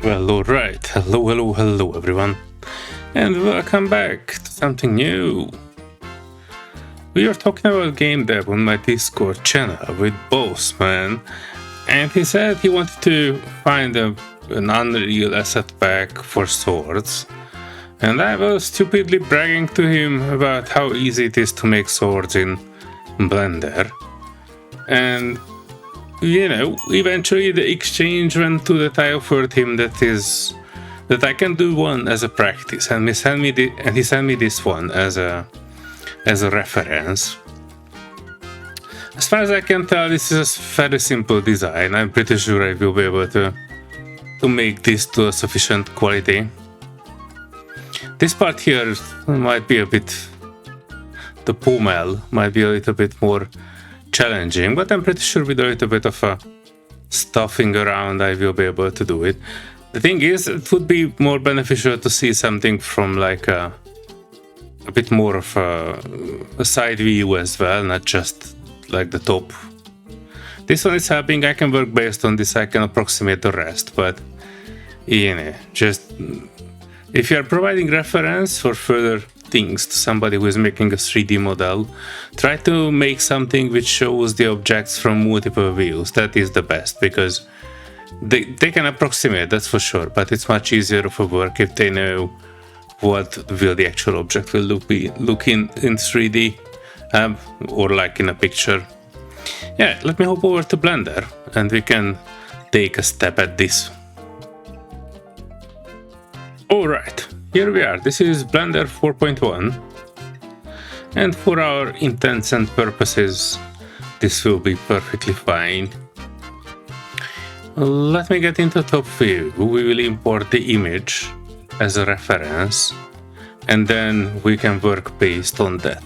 Well, alright. Hello everyone. And welcome back to something new. We are talking about game dev on my Discord channel with Bossman, and he said he wanted to find an Unreal asset pack for swords. And I was stupidly bragging to him about how easy it is to make swords in Blender. And eventually the exchange went to that I offered him that I can do one as a practice, and he sent me this one as a reference. As far as I can tell, this is a very simple design. I'm pretty sure I will be able to make this to a sufficient quality. This part here might be a bit, the pommel might be a little bit more challenging, but I'm pretty sure with a little bit of stuffing around I will be able to do it. The thing is, it would be more beneficial to see something from like a bit more of a side view as well, not just like the top. This one is helping. I can work based on this, I can approximate the rest, but just if you are providing reference for further things to somebody who is making a 3D model, try to make something which shows the objects from multiple views. That is the best, because they can approximate, that's for sure, but it's much easier for work if they know what will the actual object will look in 3D or like in a picture. Yeah, let me hop over to Blender and we can take a step at this. Alright, here we are. This is Blender 4.1, and for our intents and purposes this will be perfectly fine. Let me get into top view. We will import the image as a reference, and then we can work based on that.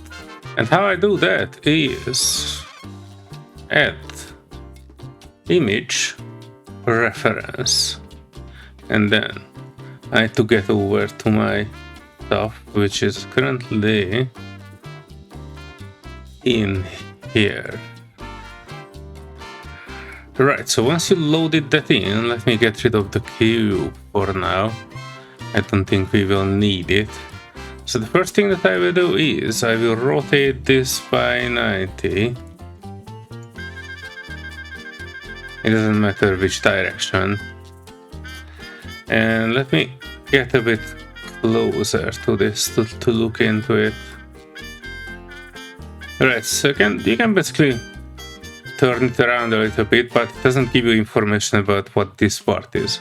And how I do that is add image reference, and then I need to get over to my stuff, which is currently in here. Right, so once you loaded that in, let me get rid of the cube for now. I don't think we will need it. So the first thing that I will do is I will rotate this by 90. It doesn't matter which direction. And let me get a bit closer to this to look into it. Right, so you can basically turn it around a little bit, but it doesn't give you information about what this part is.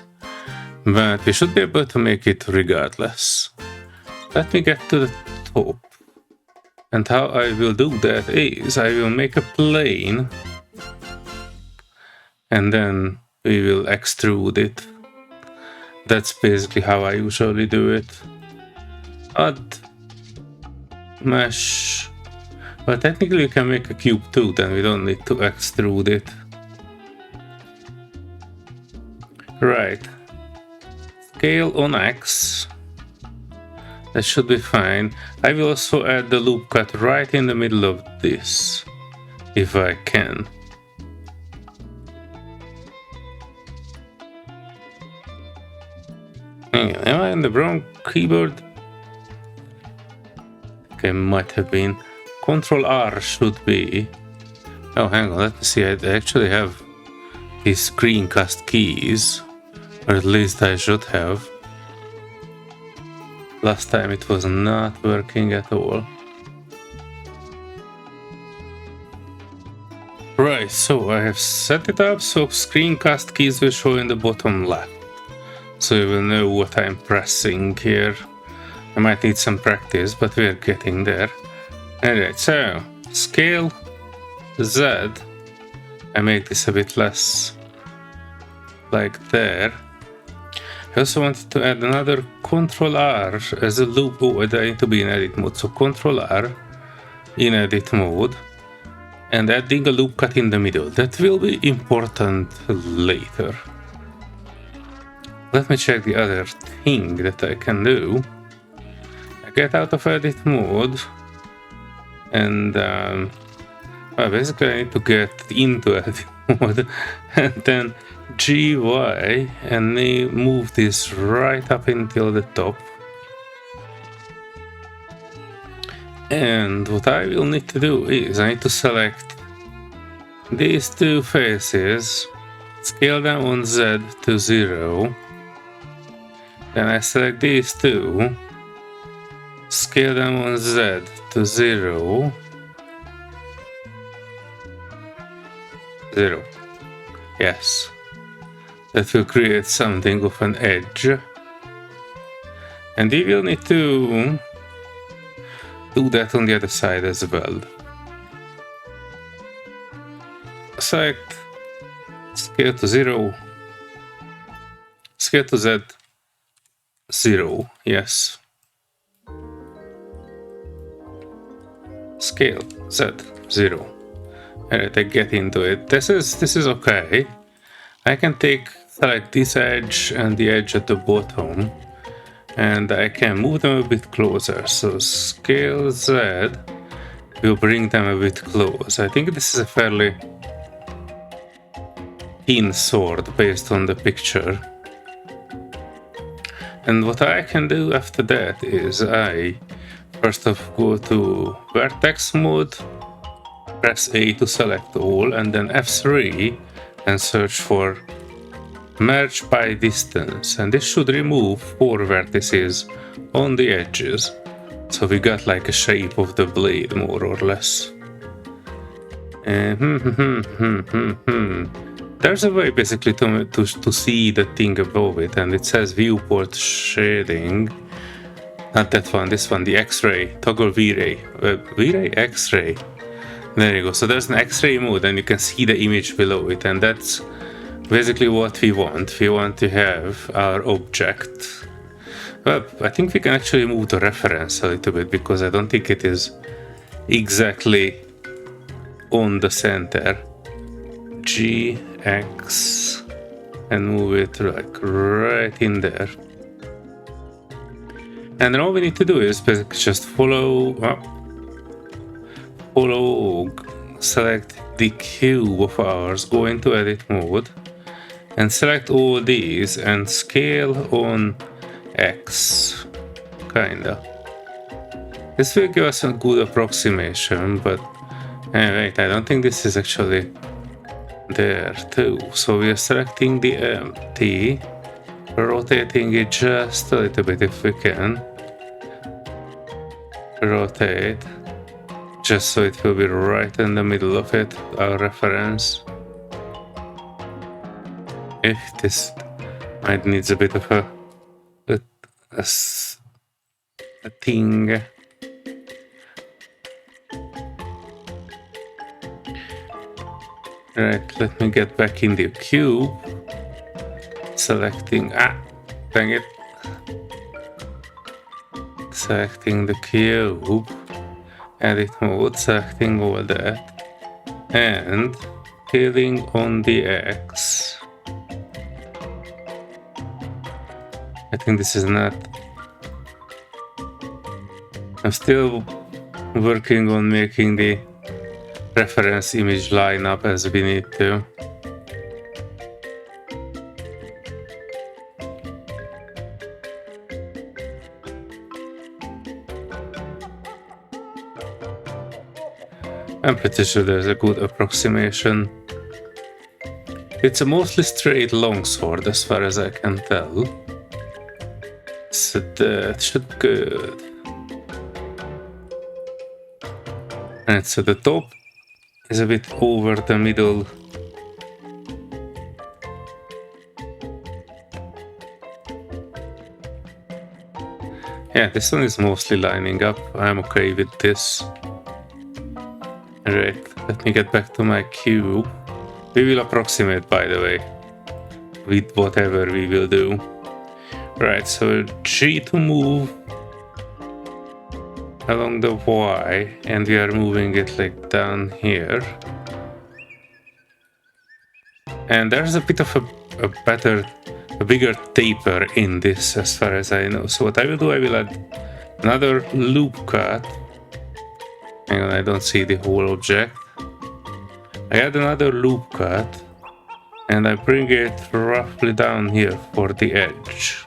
But we should be able to make it regardless. Let me get to the top. And how I will do that is I will make a plane, and then we will extrude it. That's basically how I usually do it. Add mesh. But technically you can make a cube too, then we don't need to extrude it. Right. Scale on X. That should be fine. I will also add the loop cut right in the middle of this, if I can. Am I on the wrong keyboard? Okay, might have been. Control R should be. Oh, hang on, let me see. I actually have these screencast keys, or at least I should have. Last time it was not working at all. Right, so I have set it up so screencast keys will show in the bottom left. So you will know what I'm pressing here. I might need some practice, but we're getting there. Alright, so scale Z. I make this a bit less like there. I also wanted to add another Control R as a loop. Oh, I need to be in edit mode. So Control R in edit mode, and adding a loop cut in the middle. That will be important later. Let me check the other thing that I can do. I get out of edit mode, and basically I need to get into edit mode, and then GY, and move this right up until the top. And what I will need to do is I need to select these two faces, scale them on Z to 0. Then I select these two, scale them on Z to 0. 0. Yes. That will create something of an edge. And we will need to do that on the other side as well. Select scale to 0. Scale to Z 0. Yes. Scale Z 0. Alright, I get into it. This is okay. I can select this edge and the edge at the bottom, and I can move them a bit closer. So scale Z will bring them a bit close. I think this is a fairly thin sword based on the picture. And what I can do after that is I first off go to vertex mode, press A to select all, and then F3 and search for merge by distance, and this should remove 4 vertices on the edges, so we got like a shape of the blade more or less. There's a way basically to see the thing above it, and it says viewport shading. Not that one, this one, the X-ray, toggle V-ray. V-ray? X-ray. There you go. So there's an X-ray mode, and you can see the image below it, and that's basically what we want. We want to have our object. Well, I think we can actually move the reference a little bit, because I don't think it is exactly on the center. G, X, and move it like right in there. And then all we need to do is basically just select the cube of ours, go into edit mode, and select all these and scale on X, kinda. This will give us a good approximation, but wait, I don't think this is actually there too. So we are selecting the empty, rotating it just a little bit if we can. Rotate, just so it will be right in the middle of it, our reference. If this might needs a bit of a thing. Right, let me get back in the cube. Selecting, dang it. Selecting the cube, edit mode, selecting all that, and scaling on the X. I think this is not. I'm still working on making the reference image line up as we need to. I'm pretty sure there's a good approximation. It's a mostly straight longsword as far as I can tell. So that should be good. And so the top is a bit over the middle. Yeah, this one is mostly lining up. I'm okay with this. Alright, let me get back to my cube. We will approximate, by the way, with whatever we will do. Right, so G to move along the Y, and we are moving it like down here. And there's a bit of a bigger taper in this as far as I know. So what I will do, I will add another loop cut. Hang on, I don't see the whole object. I add another loop cut, and I bring it roughly down here for the edge.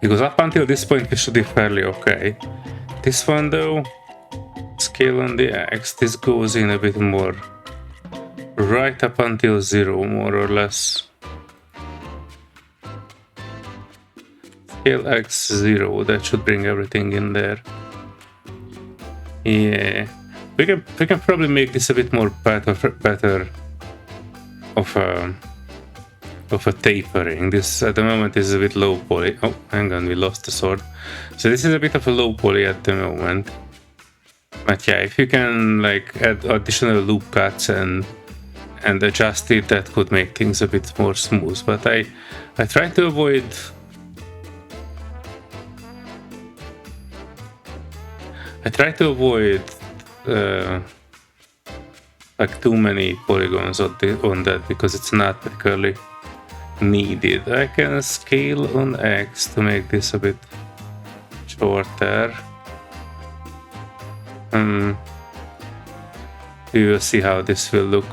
Because up until this point it should be fairly okay. This one though, scale on the X, this goes in a bit more. Right up until 0, more or less. Scale X 0, that should bring everything in there. Yeah, we can probably make this a bit more better of a tapering. This at the moment is a bit low poly. Oh, hang on, we lost the sword. So this is a bit of a low poly at the moment. But yeah, if you can like add additional loop cuts and adjust it, that could make things a bit more smooth. But I try to avoid like too many polygons on that because it's not particularly needed. I can scale on X to make this a bit shorter. We will see how this will look.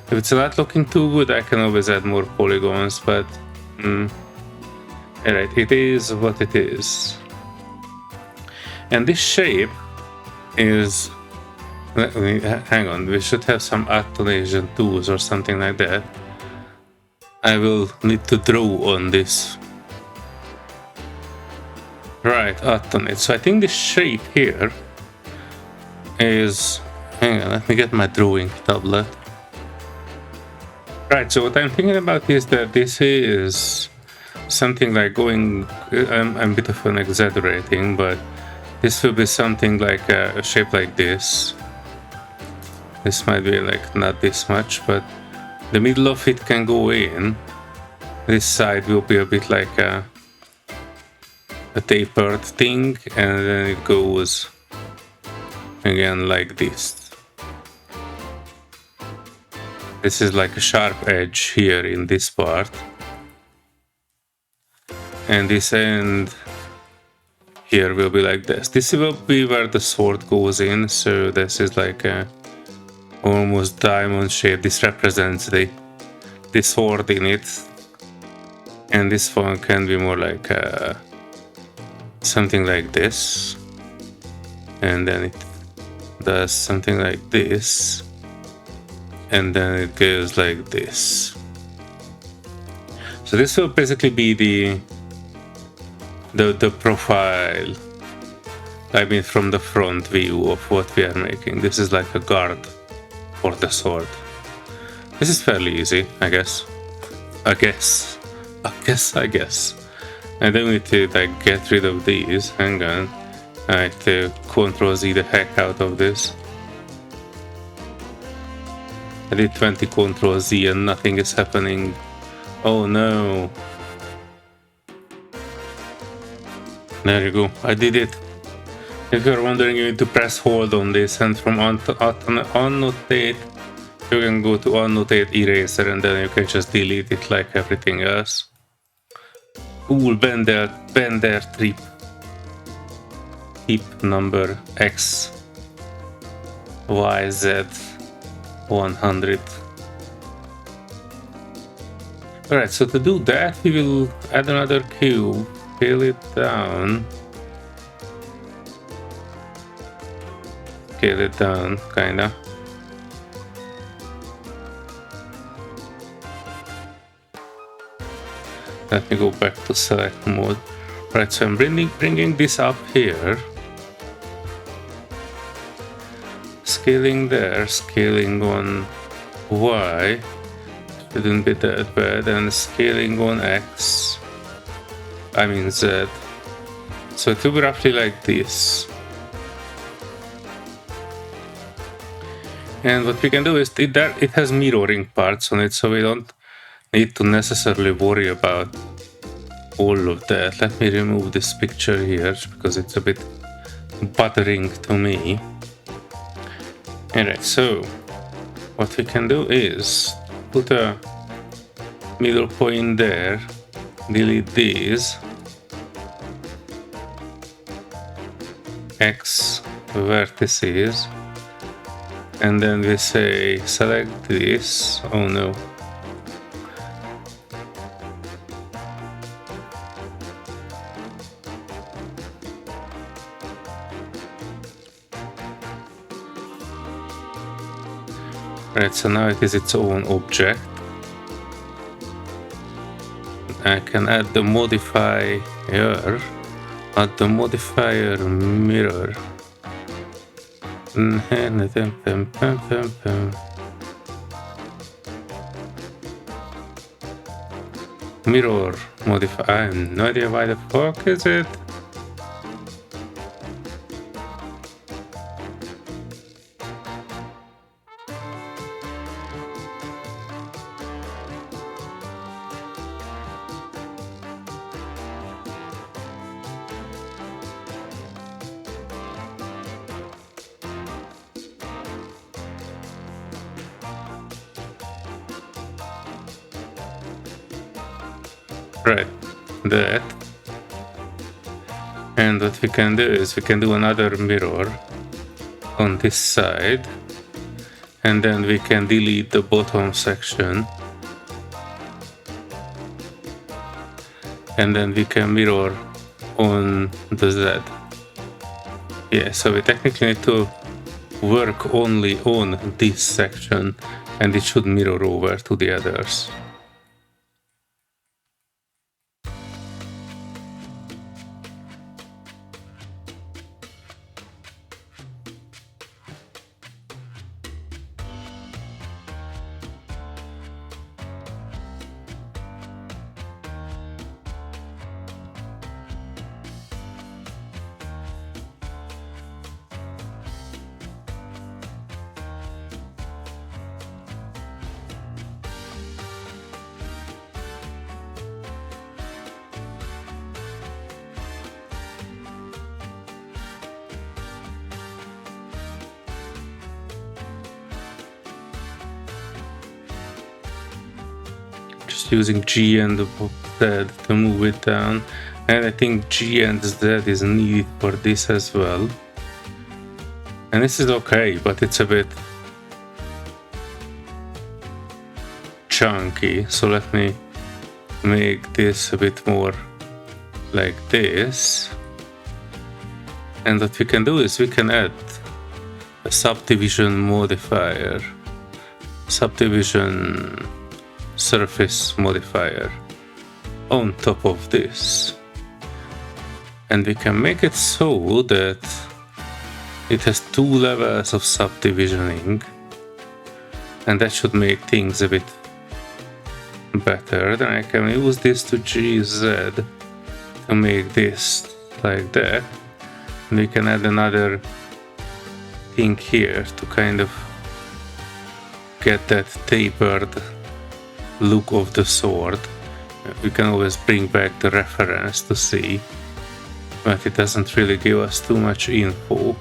If it's not looking too good, I can always add more polygons, but alright, it is what it is. And this shape is, hang on, we should have some attenuation tools or something like that. I will need to draw on this. Right, attenuate. So I think this shape here is, hang on, let me get my drawing tablet. Right, so what I'm thinking about is that this is something like going, I'm a bit of an exaggerating, but this will be something like a shape like this. This might be like not this much, but the middle of it can go in. This side will be a bit like a tapered thing, and then it goes again like this. This is like a sharp edge here in this part, and this end here will be like this. This will be where the sword goes in, so this is like a almost diamond shape. This represents the sword in it, and this one can be more like something like this, and then it does something like this, and then it goes like this. So this will basically be the profile, I mean from the front view of what we are making. This is like a guard for the sword. This is fairly easy, I guess. I don't need to like get rid of these. Hang on. I have to Ctrl Z the heck out of this. I did 20 Ctrl Z and nothing is happening. Oh no. There you go, I did it. If you're wondering, you need to press hold on this, and from annotate, you can go to annotate eraser, and then you can just delete it like everything else. Cool, bender trip. Tip number X, Y, Z, 100. Alright, so to do that, we will add another cube, scale it down. Scale it down, kinda. Let me go back to select mode. Right, so I'm bringing this up here. Scaling there, scaling on Y. Shouldn't be that bad. And scaling on X. I mean Z. So it will be roughly like this. And what we can do is it has mirroring parts on it, so we don't need to necessarily worry about all of that. Let me remove this picture here because it's a bit bothering to me. Alright, so what we can do is put a middle point there, delete these, X vertices, And then we say select this. Oh no. Right, so now it is its own object. I can add the modifier, add the modifier mirror. Mirror modifier. I have no idea why the fuck is it. Right, that. And what we can do is we can do another mirror on this side, and then we can delete the bottom section, and then we can mirror on the Z. Yeah, so we technically need to work only on this section, and it should mirror over to the others. Just using G and Z to move it down, and I think G and Z is needed for this as well. And this is okay, but it's a bit chunky, so let me make this a bit more like this. And what we can do is we can add a subdivision modifier, subdivision surface modifier on top of this, and we can make it so that it has 2 levels of subdivisioning, and that should make things a bit better. Then I can use this to GZ to make this like that, and we can add another thing here to kind of get that tapered look of the sword. We can always bring back the reference to see, but it doesn't really give us too much info.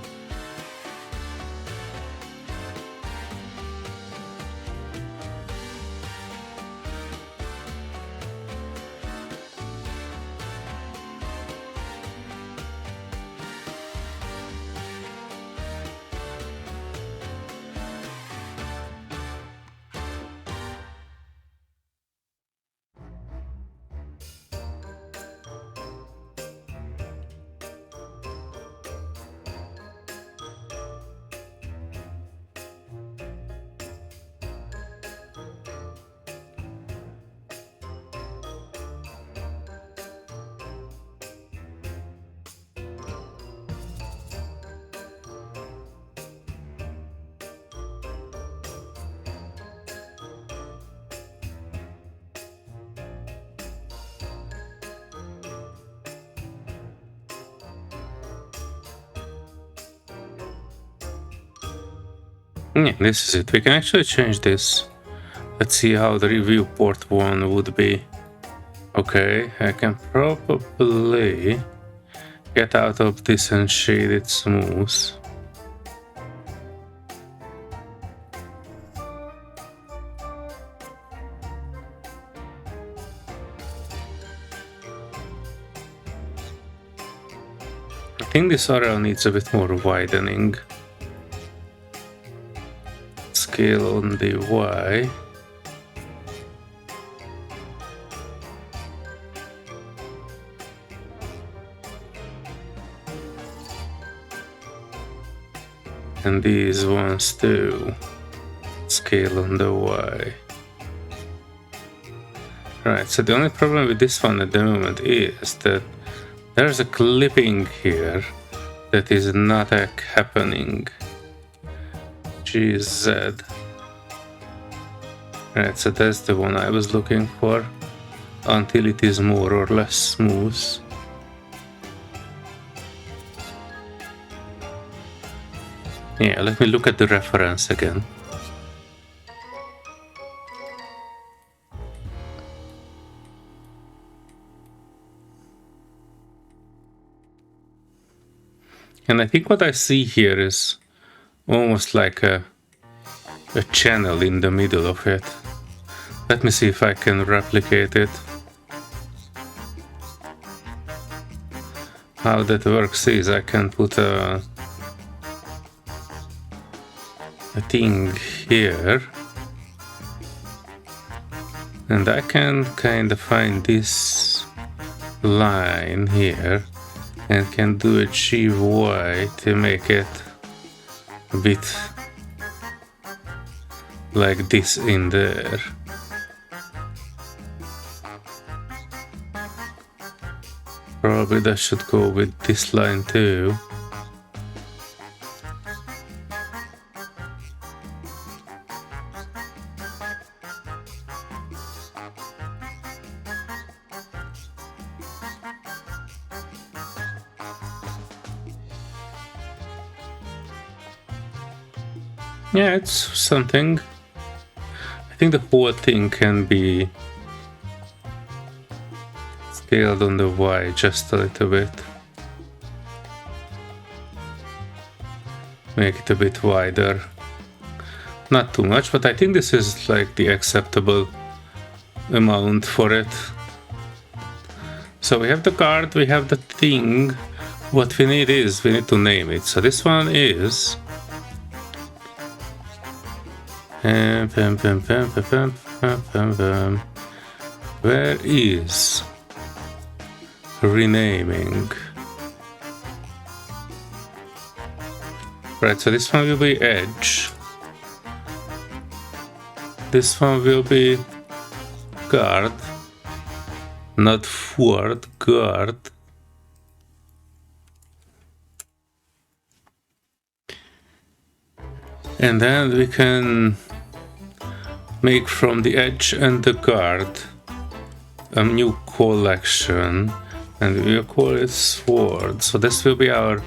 Yeah, this is it. We can actually change this. Let's see how the review port 1 would be. Okay, I can probably get out of this and shade it smooth. I think this area needs a bit more widening. scale on the Y. And these ones too. Scale on the Y. Right, so the only problem with this one at the moment is that there's a clipping here that is not happening. GZ. Right, so that's the one I was looking for until it is more or less smooth. Yeah, let me look at the reference again. And I think what I see here is almost like a channel in the middle of it. Let me see if I can replicate it. How that works is I can put a thing here, and I can kind of find this line here and can do a GY to make it a bit like this in there. Probably that should go with this line too. Yeah, it's something. I think the whole thing can be scaled on the Y just a little bit. Make it a bit wider. Not too much, but I think this is like the acceptable amount for it. So we have the card, we have the thing. What we need is, we need to name it. So this one is... Where is renaming? Right, so this one will be edge. This one will be guard, not forward, guard. And then we can make from the edge and the guard a new collection, and we'll call it sword. So this will be our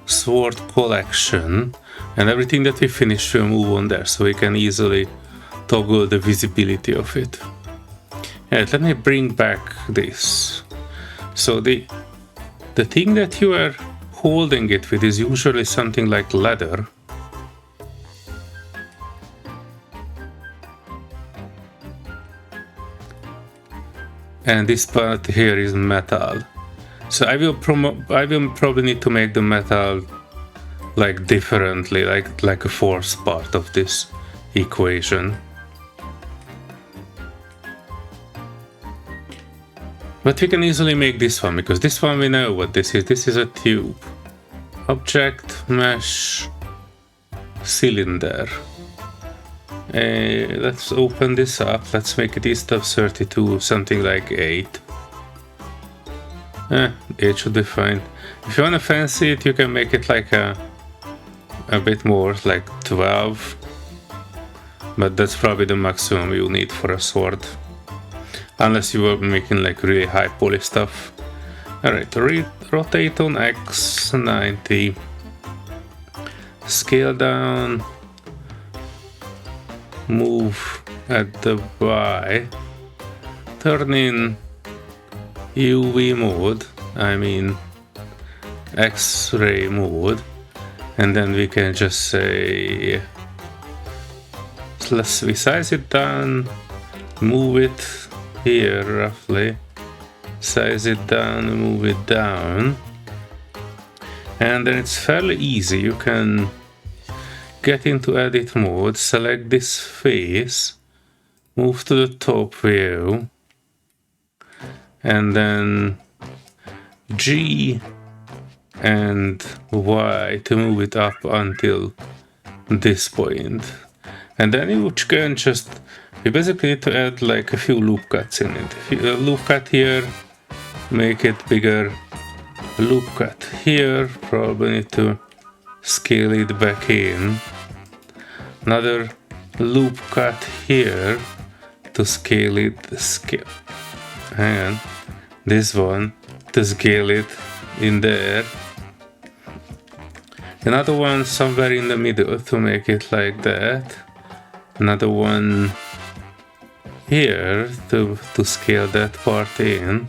sword collection, and everything that we finish will move on there, so we can easily toggle the visibility of it. Yeah, let me bring back this. So the thing that you are holding it with is usually something like leather. And this part here is metal. So I will probably need to make the metal like differently, like a fourth part of this equation. But we can easily make this one, because this one we know what this is. This is a tube. Object, mesh, cylinder. Let's open this up. Let's make it instead of 32 something like 8. 8 should be fine. If you want to fancy it, you can make it like a bit more, like 12. But that's probably the maximum you need for a sword. Unless you were making like really high poly stuff. Alright, rotate on X 90. Scale down. Move at the Y, turn in UV mode, I mean X-ray mode, and then we can just say, let's resize it down, move it here roughly, size it down, move it down, and then it's fairly easy. You can get into edit mode, select this face, move to the top view, and then G and Y to move it up until this point. And then you can you basically need to add like a few loop cuts in it. A loop cut here, make it bigger. A loop cut here, probably need to scale it back in. Another loop cut here to scale it, and this one to scale it in there. Another one somewhere in the middle to make it like that. Another one here to scale that part in.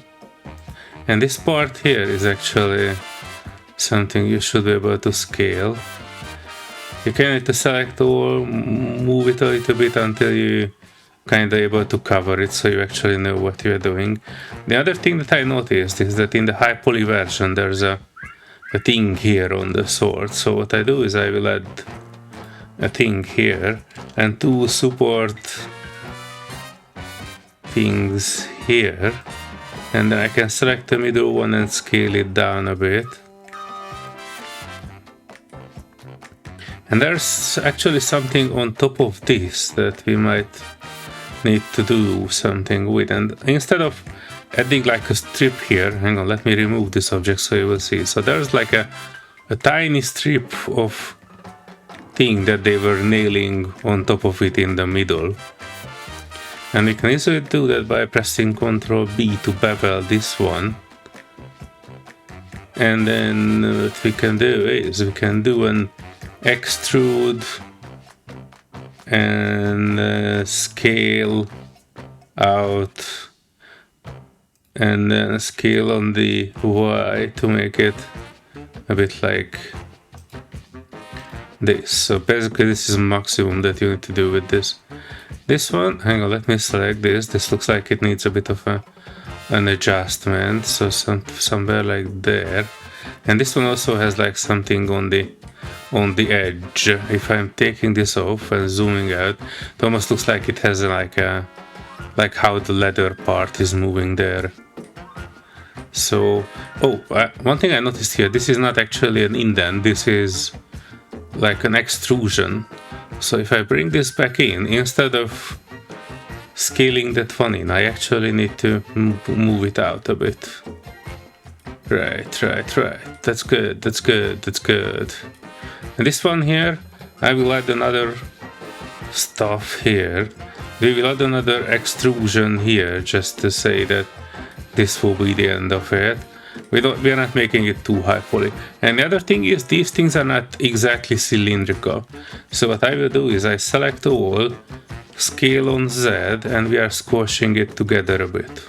And this part here is actually something you should be able to scale. You can need to select all, move it a little bit until you kind of able to cover it so you actually know what you're doing. The other thing that I noticed is that in the high poly version there's a thing here on the sword. So what I do is I will add a thing here and two support things here, and then I can select the middle one and scale it down a bit. And there's actually something on top of this that we might need to do something with. And instead of adding like a strip here, hang on, let me remove this object so you will see. So there's like a tiny strip of thing that they were nailing on top of it in the middle. And we can easily do that by pressing Ctrl B to bevel this one. And then what we can do is we can do an extrude and scale out and then scale on the Y to make it a bit like this. So basically this is maximum that you need to do with this. This one, hang on, let me select this. This looks like it needs a bit of an adjustment, so somewhere like there. And this one also has like something on the edge. If I'm taking this off and zooming out, it almost looks like it has like how the leather part is moving there. So, one thing I noticed here, this is not actually an indent, this is like an extrusion. So if I bring this back in, instead of scaling that one in, I actually need to move it out a bit. Right. That's good. And this one here, I will add another stuff here. We will add another extrusion here, just to say that this will be the end of it. We are not making it too high poly. And the other thing is these things are not exactly cylindrical. So what I will do is I select all, scale on Z, and we are squashing it together a bit.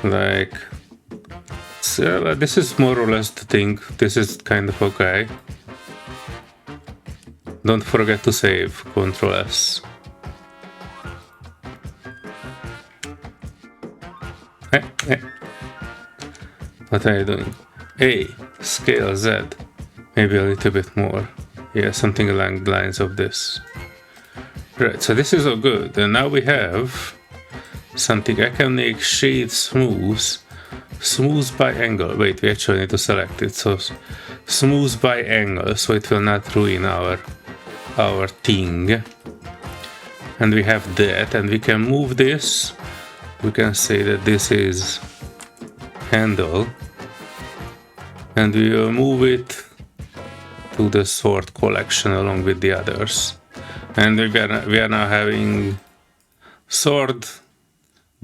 Like, so this is more or less the thing. This is kind of okay. Don't forget to save, Ctrl S. What are you doing? A, scale Z, maybe a little bit more. Yeah, something along the lines of this. Right, so this is all good. And now we have something. I can make shade smooth by angle. Wait, we actually need to select it. So smooth by angle, so it will not ruin our thing. And we have that, and we can move this. We can say that this is handle, and we will move it to the sword collection along with the others. And we are now having sword,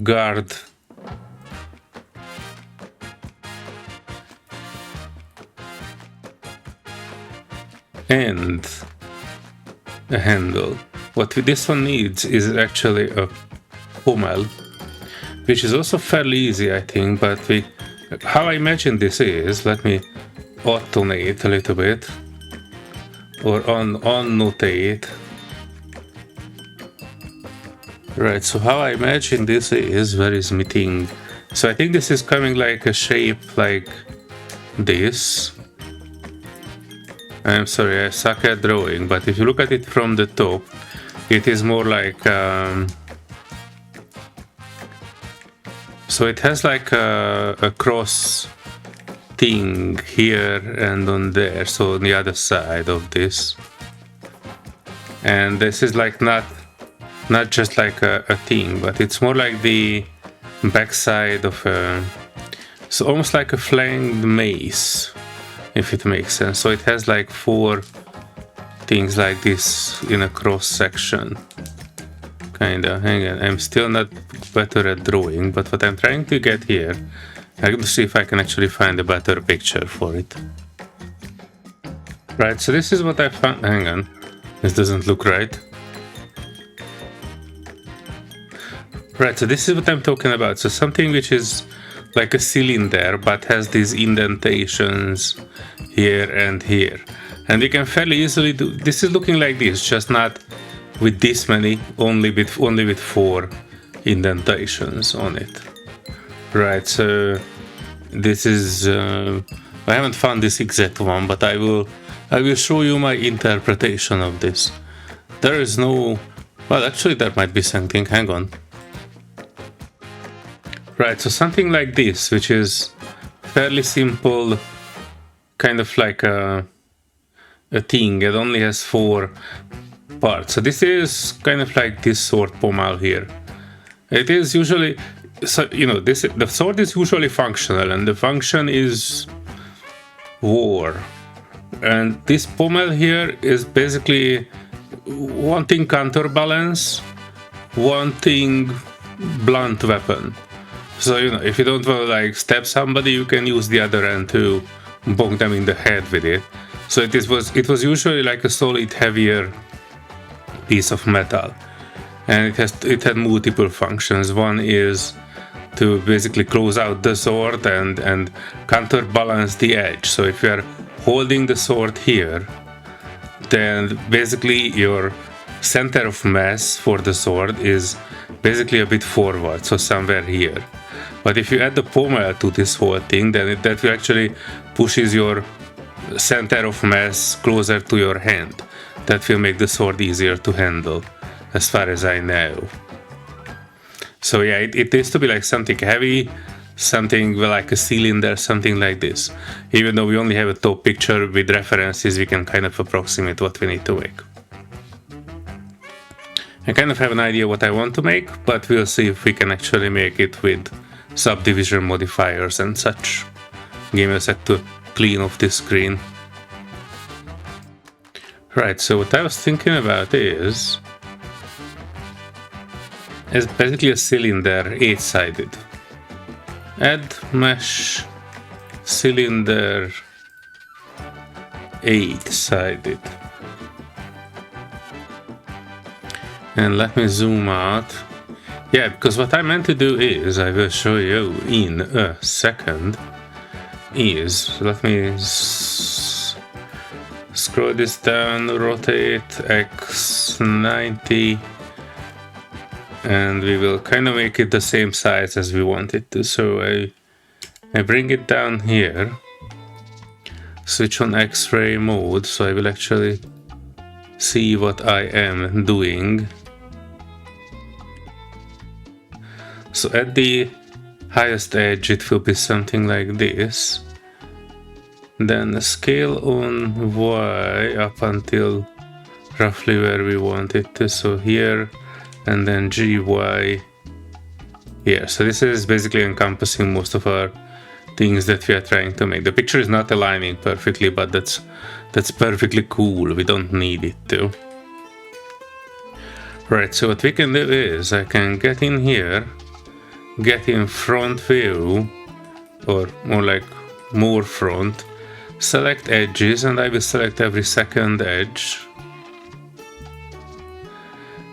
guard, and a handle. What this one needs is actually a pommel, which is also fairly easy, I think, but how I imagine this is, let me automate a little bit, or annotate. Right, so how I imagine this is, where is meeting? So I think this is coming like a shape, like this. I'm sorry, I suck at drawing, but if you look at it from the top, it is more like so it has like a cross thing here and on there, so on the other side of this. And this is like not just like a thing, but it's more like the backside of a, so almost like a flanked maze, if it makes sense. So it has like 4 things like this in a cross section. Kinda. Hang on, I'm still not better at drawing, but what I'm trying to get here, I'm going to see if I can actually find a better picture for it. Right, so this is what I found. Hang on, this doesn't look right. Right, so this is what I'm talking about. So something which is like a cylinder but has these indentations here and here. And we can fairly easily do, this is looking like this, just not with this many, only with 4 indentations on it. Right, so this is, I haven't found this exact one, but I will show you my interpretation of this. There is no, well actually there might be something, hang on. Right, so something like this, which is fairly simple, kind of like a thing. It only has 4 parts. So this is kind of like this sword pommel here. It is usually, so you know, this, the sword is usually functional, and the function is war. And this pommel here is basically wanting counterbalance, wanting blunt weapon. So, you know, if you don't want to like stab somebody, you can use the other end to bonk them in the head with it. So it was usually like a solid, heavier piece of metal, and it had multiple functions. One is to basically close out the sword and counterbalance the edge. So if you are holding the sword here, then basically your center of mass for the sword is basically a bit forward, so somewhere here. But if you add the pommel to this whole thing, then that will actually pushes your center of mass closer to your hand. That will make the sword easier to handle, as far as I know. So yeah, it needs to be like something heavy, something like a cylinder, something like this. Even though we only have a top picture with references, we can kind of approximate what we need to make. I kind of have an idea what I want to make, but we'll see if we can actually make it with subdivision modifiers and such. Give me a sec to clean off this screen. Right, so what I was thinking about is basically a cylinder 8-sided. Add mesh cylinder 8-sided. And let me zoom out. Yeah, because what I meant to do is, I will show you in a second, is, let me scroll this down, rotate X 90, and we will kind of make it the same size as we want it to. So I bring it down here, switch on X-ray mode, so I will actually see what I am doing. So at the highest edge it will be something like this. Then scale on Y up until roughly where we want it to. So here, and then GY here. So this is basically encompassing most of our things that we are trying to make. The picture is not aligning perfectly, but that's perfectly cool. We don't need it to. Right, so what we can do is I can get in here, get in front view, or more like more front, select edges, and I will select every second edge,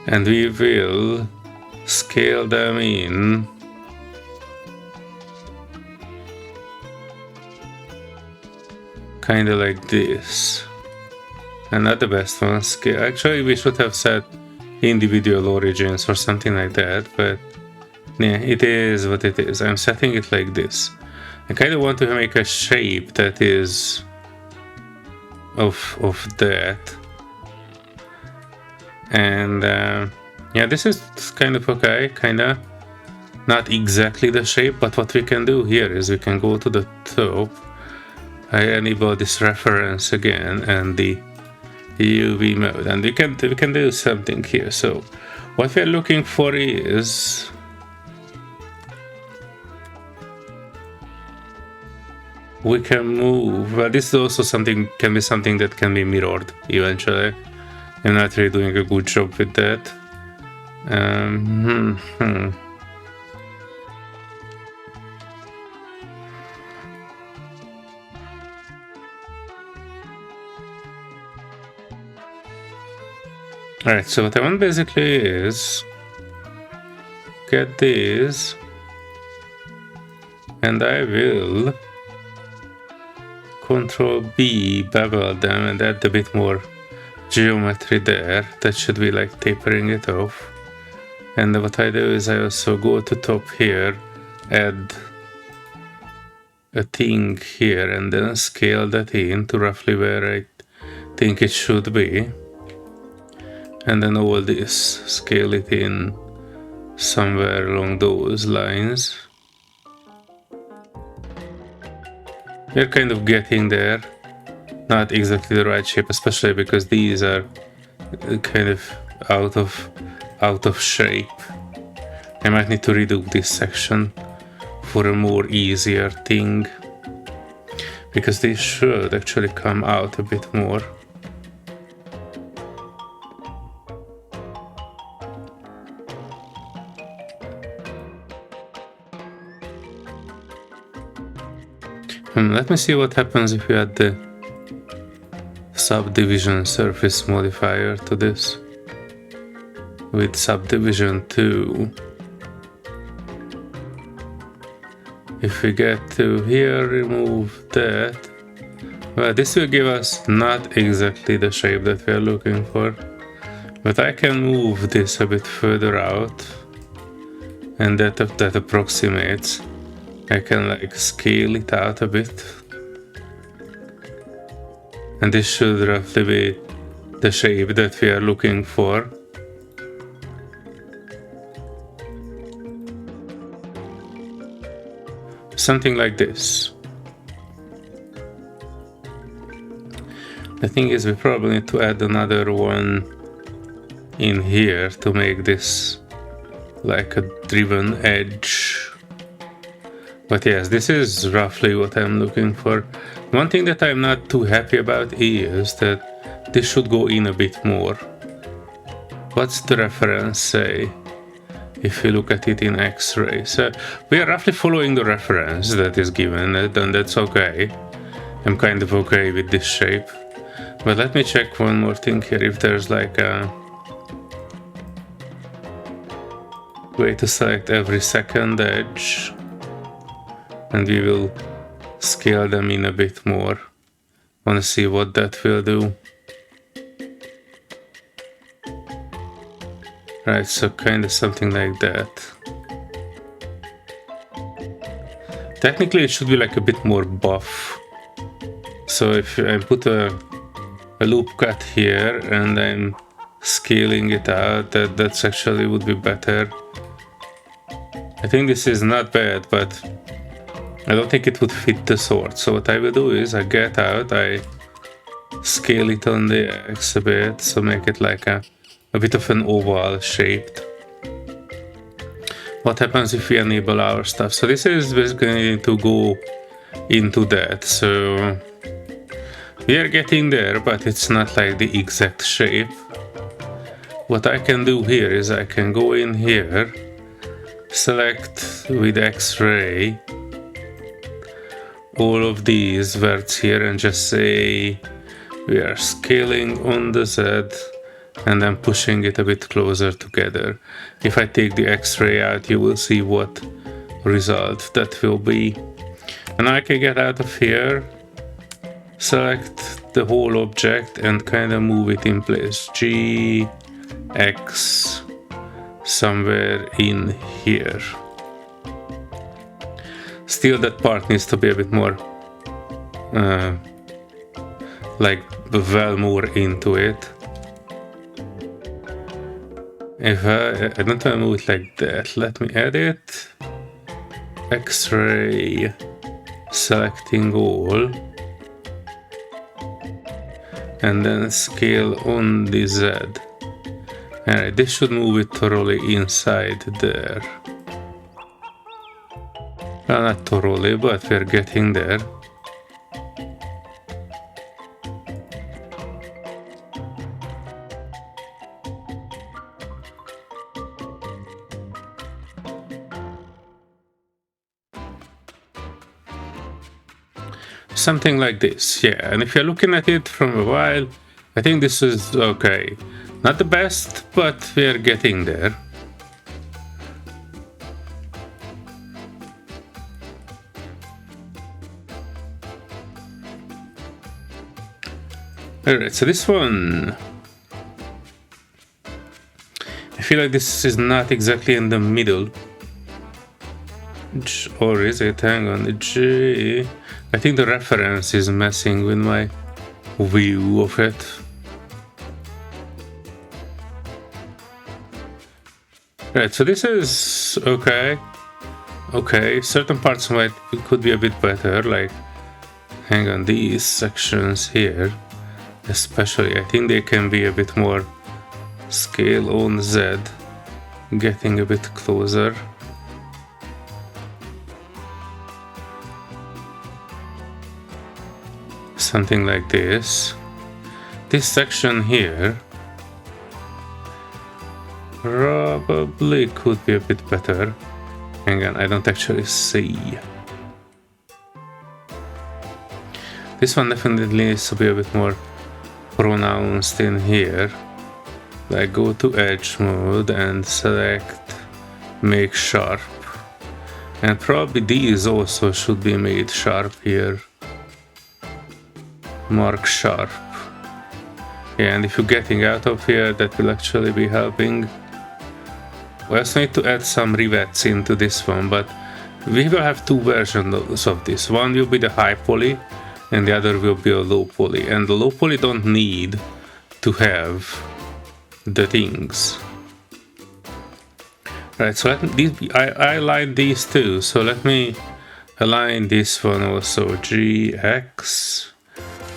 and we will scale them in kind of like this. And not the best one, scale. Actually, we should have set individual origins or something like that, but yeah, it is what it is. I'm setting it like this. I kind of want to make a shape that is of that. And yeah, this is kind of okay, kinda not exactly the shape, but what we can do here is we can go to the top. I enable this reference again and the UV mode, and we can do something here. So what we're looking for is we can move. Well, this is also something can be something that can be mirrored eventually. I'm not really doing a good job with that. Alright, so what I want basically is get this, and I will Control B, bevel them, and add a bit more geometry there. That should be like tapering it off. And what I do is I also go to top here, add a thing here, and then scale that in to roughly where I think it should be. And then all this, scale it in somewhere along those lines. We're kind of getting there. Not exactly the right shape, especially because these are kind of out of shape. I might need to redo this section for a more easier thing, because these should actually come out a bit more. Let me see what happens if we add the subdivision surface modifier to this with subdivision 2. If we get to here, remove that. Well, this will give us not exactly the shape that we are looking for, but I can move this a bit further out, and that approximates. I can like scale it out a bit, and this should roughly be the shape that we are looking for. Something like this. The thing is, we probably need to add another one in here to make this like a driven edge. But yes, this is roughly what I'm looking for. One thing that I'm not too happy about is that this should go in a bit more. What's the reference say? If you look at it in X-ray. So we are roughly following the reference that is given, and that's okay. I'm kind of okay with this shape. But let me check one more thing here, if there's like a way to select every second edge. And we will scale them in a bit more. Want to see what that will do. Right, so kind of something like that. Technically it should be like a bit more buff. So if I put a loop cut here and I'm scaling it out, that's actually would be better. I think this is not bad, but I don't think it would fit the sword. So what I will do is I get out, I scale it on the X a bit, so make it like a bit of an oval shaped. What happens if we enable our stuff? So this is basically to go into that. So we are getting there, but it's not like the exact shape. What I can do here is I can go in here, select with X-ray all of these verts here and just say we are scaling on the Z and then pushing it a bit closer together. If I take the X-ray out, you will see what result that will be. And I can get out of here, select the whole object and kind of move it in place. G, X, somewhere in here. Still, that part needs to be a bit more, like, well more into it. If I don't want to move it like that, let me edit. X-ray, selecting all. And then scale on the Z. Alright, this should move it thoroughly inside there. Well, not thoroughly, but we're getting there. Something like this, yeah. And if you're looking at it from a while, I think this is okay. Not the best, but we're getting there. Alright, so this one, I feel like this is not exactly in the middle. Or is it? Hang on, G. I think the reference is messing with my view of it. Right, so this is okay. Okay, certain parts could be a bit better, like, hang on, these sections here, especially, I think they can be a bit more scale on Z, getting a bit closer. Something like this. This section here probably could be a bit better. Hang on, I don't actually see. This one definitely needs to be a bit more pronounced in here. Like, go to edge mode and select make sharp. And probably these also should be made sharp here. Mark sharp. Yeah, and if you're getting out of here, that will actually be helping. We also need to add some rivets into this one, but we will have two versions of this. One will be the high poly, and the other will be a low poly. And the low poly don't need to have the things. Right, so I aligned these two, so let me align this one also. GX.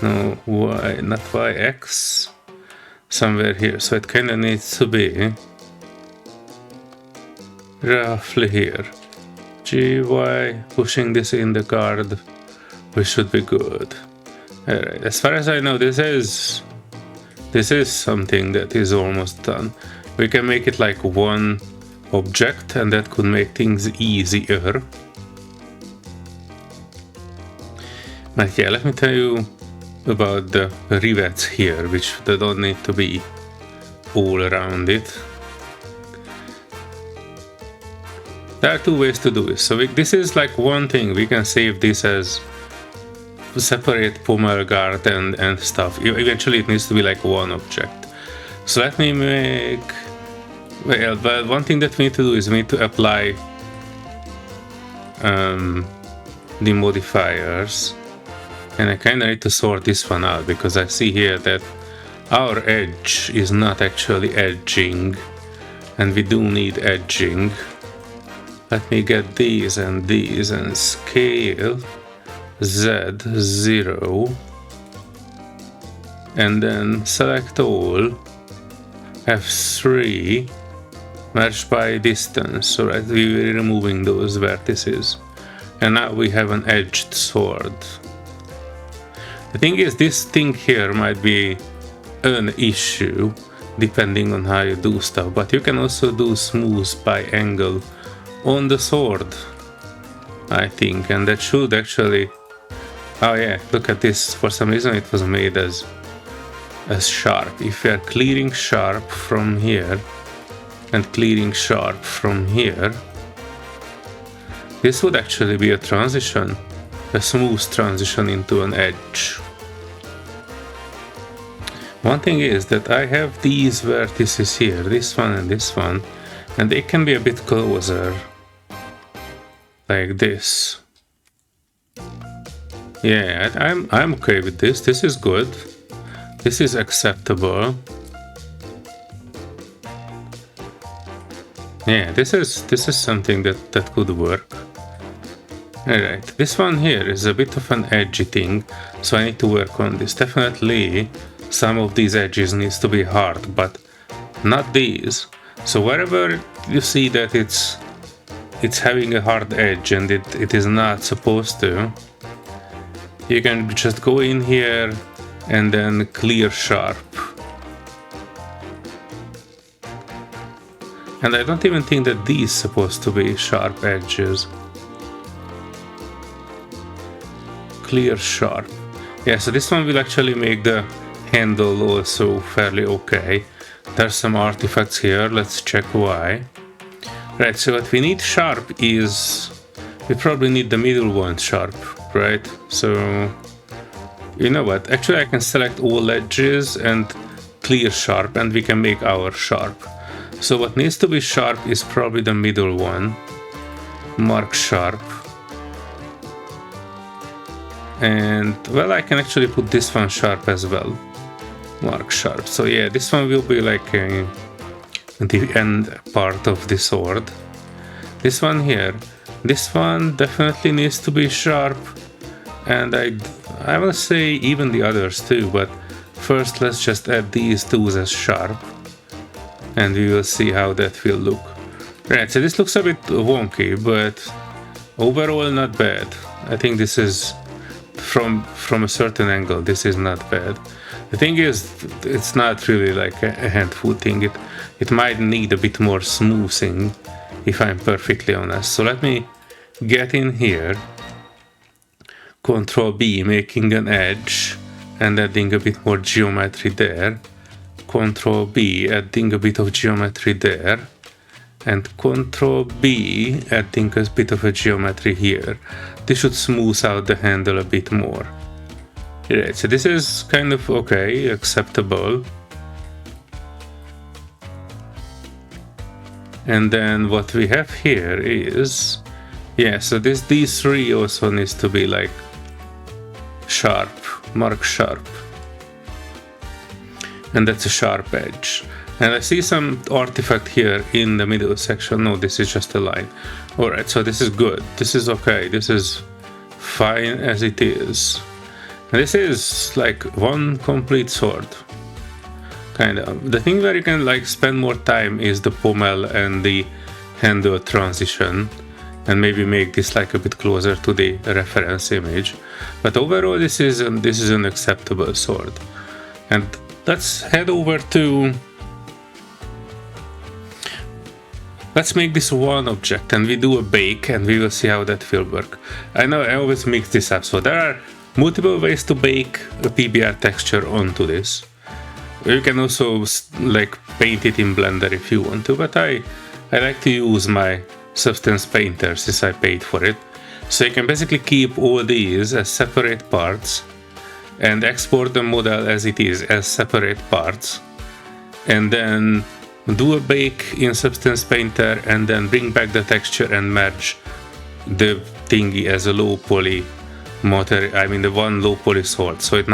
No, Y, not YX, somewhere here. So it kind of needs to be roughly here. GY, pushing this in the card, we should be good. Alright, as far as I know, this is something that is almost done. We can make it like one object, and that could make things easier. But yeah, let me tell you about the rivets here, which they don't need to be all around it. There are two ways to do this. So this is like one thing. We can save this as separate pommel guard and stuff. Eventually it needs to be like one object. So let me make... Well, one thing that we need to do is we need to apply the modifiers. And I kind of need to sort this one out, because I see here that our edge is not actually edging, and we do need edging. Let me get these and scale Z0, and then select all, F3, merge by distance, so that we're removing those vertices. And now we have an edged sword. The thing is, this thing here might be an issue depending on how you do stuff, but you can also do smooth by angle on the sword, I think, and that should actually... Oh yeah, look at this, for some reason it was made as sharp. If we are clearing sharp from here and clearing sharp from here, this would actually be a transition. A smooth transition into an edge. One thing is that I have these vertices here, this one, and they can be a bit closer, like this. Yeah, I'm okay with this. This is good. This is acceptable. Yeah, this is something that could work. Alright, this one here is a bit of an edgy thing, so I need to work on this. Definitely some of these edges needs to be hard, but not these. So wherever you see that it's having a hard edge and it is not supposed to, you can just go in here and then clear sharp. And I don't even think that these supposed to be sharp edges. Clear sharp. Yeah, so this one will actually make the handle also fairly okay. There's some artifacts here, let's check why. Right, so what we need sharp is, we probably need the middle one sharp, right? So, you know what, actually I can select all edges and clear sharp and we can make our sharp. So what needs to be sharp is probably the middle one, mark sharp. And well, I can actually put this one sharp as well, mark sharp. So yeah, this one will be like the end part of the sword. This one here, this one definitely needs to be sharp, and I will say even the others too, but first let's just add these two as sharp and we will see how that will look. Right, so this looks a bit wonky, but overall not bad. I think this is from a certain angle, this is not bad. The thing is, it's not really like a handful thing. It might need a bit more smoothing, if I'm perfectly honest. So let me get in here, Control B, making an edge and adding a bit more geometry there. Control B, adding a bit of geometry there. And Control B, adding a bit of a geometry here. This should smooth out the handle a bit more. Right, so this is kind of okay, acceptable. And then what we have here is, yeah, so these three also needs to be like sharp, mark sharp. And that's a sharp edge. And I see some artifact here in the middle section. No, this is just a line. Alright, so this is good. This is okay. This is fine as it is. And this is like one complete sword. Kind of. The thing where you can like spend more time is the pommel and the handle transition. And maybe make this like a bit closer to the reference image. But overall this is an acceptable sword. And let's head over to... Let's make this one object and we do a bake and we will see how that will work. I know I always mix this up, so there are multiple ways to bake a PBR texture onto this. You can also like paint it in Blender if you want to, but I like to use my Substance Painter since I paid for it. So you can basically keep all these as separate parts and export the model as it is, as separate parts. And then do a bake in Substance Painter and then bring back the texture and merge the thingy as a low poly material. I mean the one low poly sword. So it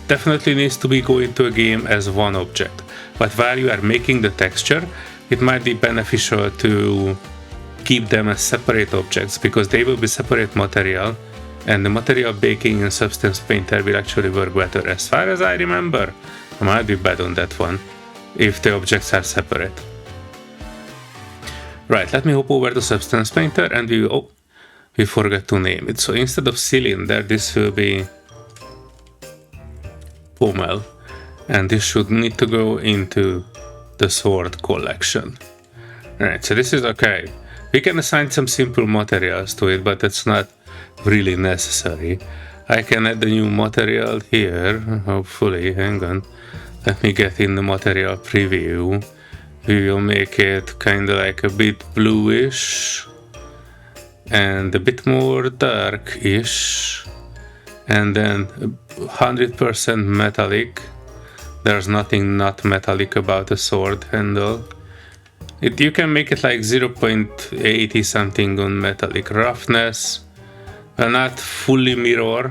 definitely needs to be going to a game as one object. But while you are making the texture, it might be beneficial to keep them as separate objects because they will be separate material, and the material baking in Substance Painter will actually work better. As far as I remember, I might be bad on that one, if the objects are separate. Right, let me hop over to Substance Painter and we forgot to name it. So instead of cylinder, this will be pommel, and this should need to go into the sword collection. Right, so this is okay. We can assign some simple materials to it, but that's not really necessary. I can add a new material here, hopefully. Hang on. Let me get in the material preview. We will make it kind of like a bit bluish and a bit more darkish, and then 100% metallic. There's nothing not metallic about a sword handle. You can make it like 0.80 something on metallic roughness, not fully mirror,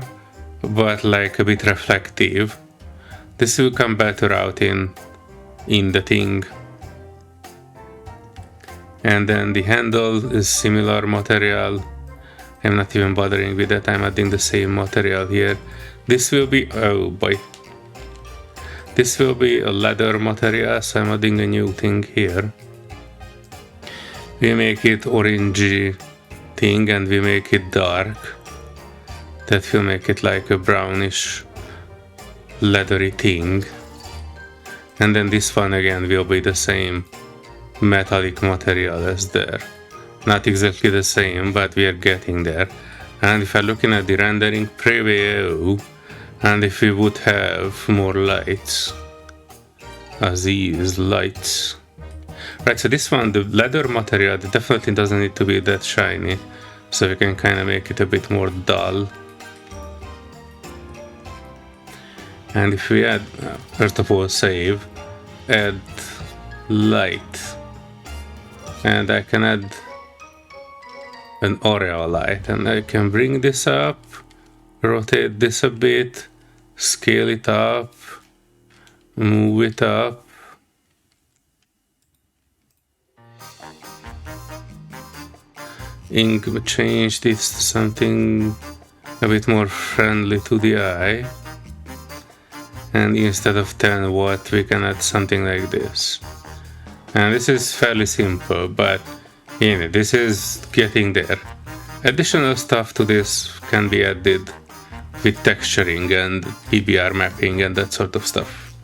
but like a bit reflective. This will come better out in the thing. And then the handle is similar material. I'm not even bothering with that, I'm adding the same material here. This will be, oh boy. This will be a leather material, so I'm adding a new thing here. We make it orangey thing and we make it dark. That will make it like a brownish leathery thing. And then this one again will be the same metallic material as there. Not exactly the same, but we are getting there. And if I'm looking at the rendering preview, and if we would have more lights, as these lights. Right, so this one, the leather material, definitely doesn't need to be that shiny. So we can kind of make it a bit more dull. And if we add, first of all, save, add light. And I can add an Oreo light, and I can bring this up, rotate this a bit, scale it up, move it up. Change this to something a bit more friendly to the eye. And instead of 10 watt, we can add something like this. And this is fairly simple, but you know, this is getting there. Additional stuff to this can be added with texturing and PBR mapping and that sort of stuff.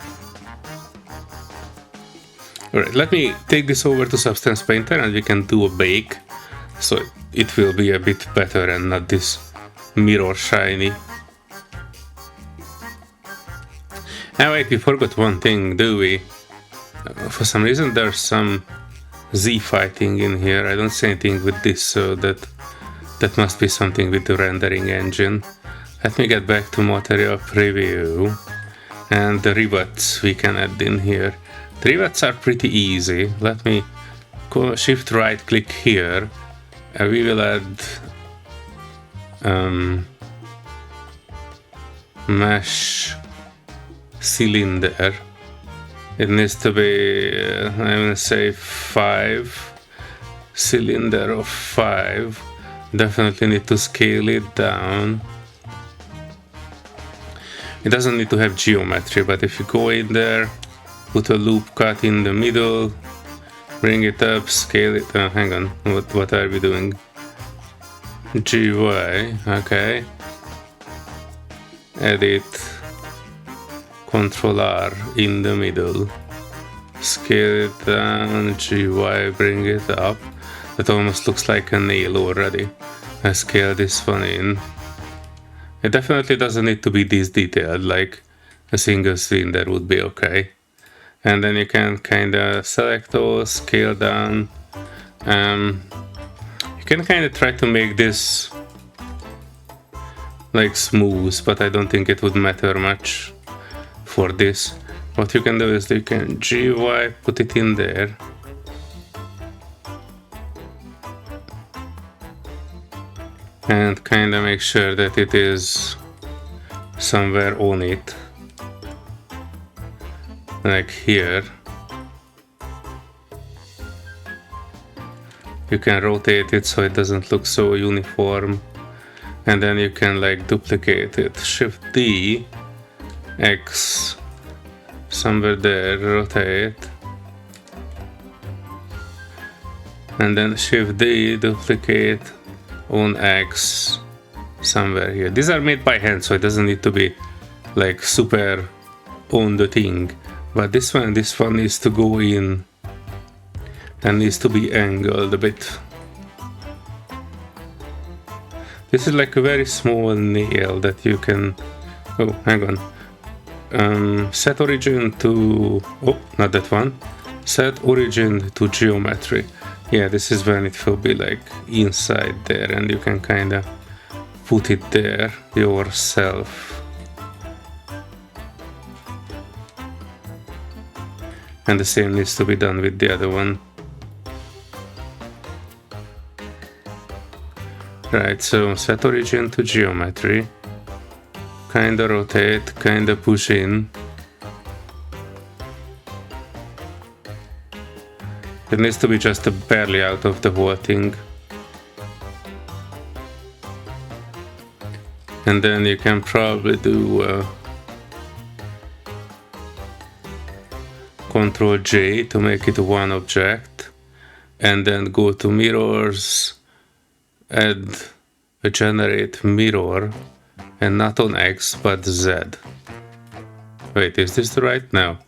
Alright, let me take this over to Substance Painter and we can do a bake, so it will be a bit better and not this mirror shiny. Ah wait, we forgot one thing, do we? For some reason there's some Z fighting in here. I don't see anything with this, so that must be something with the rendering engine. Let me get back to material preview, and the rivets we can add in here. The rivets are pretty easy. Let me shift right click here, and we will add mesh cylinder. It needs to be, I'm gonna say 5, cylinder of 5. Definitely need to scale it down. It doesn't need to have geometry, but if you go in there, put a loop cut in the middle, bring it up, scale it, hang on, what are we doing? GY, okay. Edit. Control R in the middle, scale it down, GY, bring it up. That almost looks like a nail already. I scale this one in. It definitely doesn't need to be this detailed, like a single cylinder would be okay. And then you can kind of select all, scale down. You can kind of try to make this like smooth, but I don't think it would matter much for this. What you can do is you can GY, put it in there. And kind of make sure that it is somewhere on it. Like here. You can rotate it so it doesn't look so uniform. And then you can like duplicate it. Shift D, X, somewhere there, rotate. And then Shift D, duplicate on X, somewhere here. These are made by hand, so it doesn't need to be like super on the thing. But this one needs to go in and needs to be angled a bit. This is like a very small nail that you can, oh, hang on. Set origin to, oh, not that one. Set origin to geometry. Yeah, this is when it will be like inside there, and you can kind of put it there yourself. And the same needs to be done with the other one. Right, so set origin to geometry. Kinda rotate, kinda push in. It needs to be just barely out of the whole thing. And then you can probably do Control J to make it one object, and then go to mirrors, add a generate mirror, and not on X but Z. Wait, is this the right? No,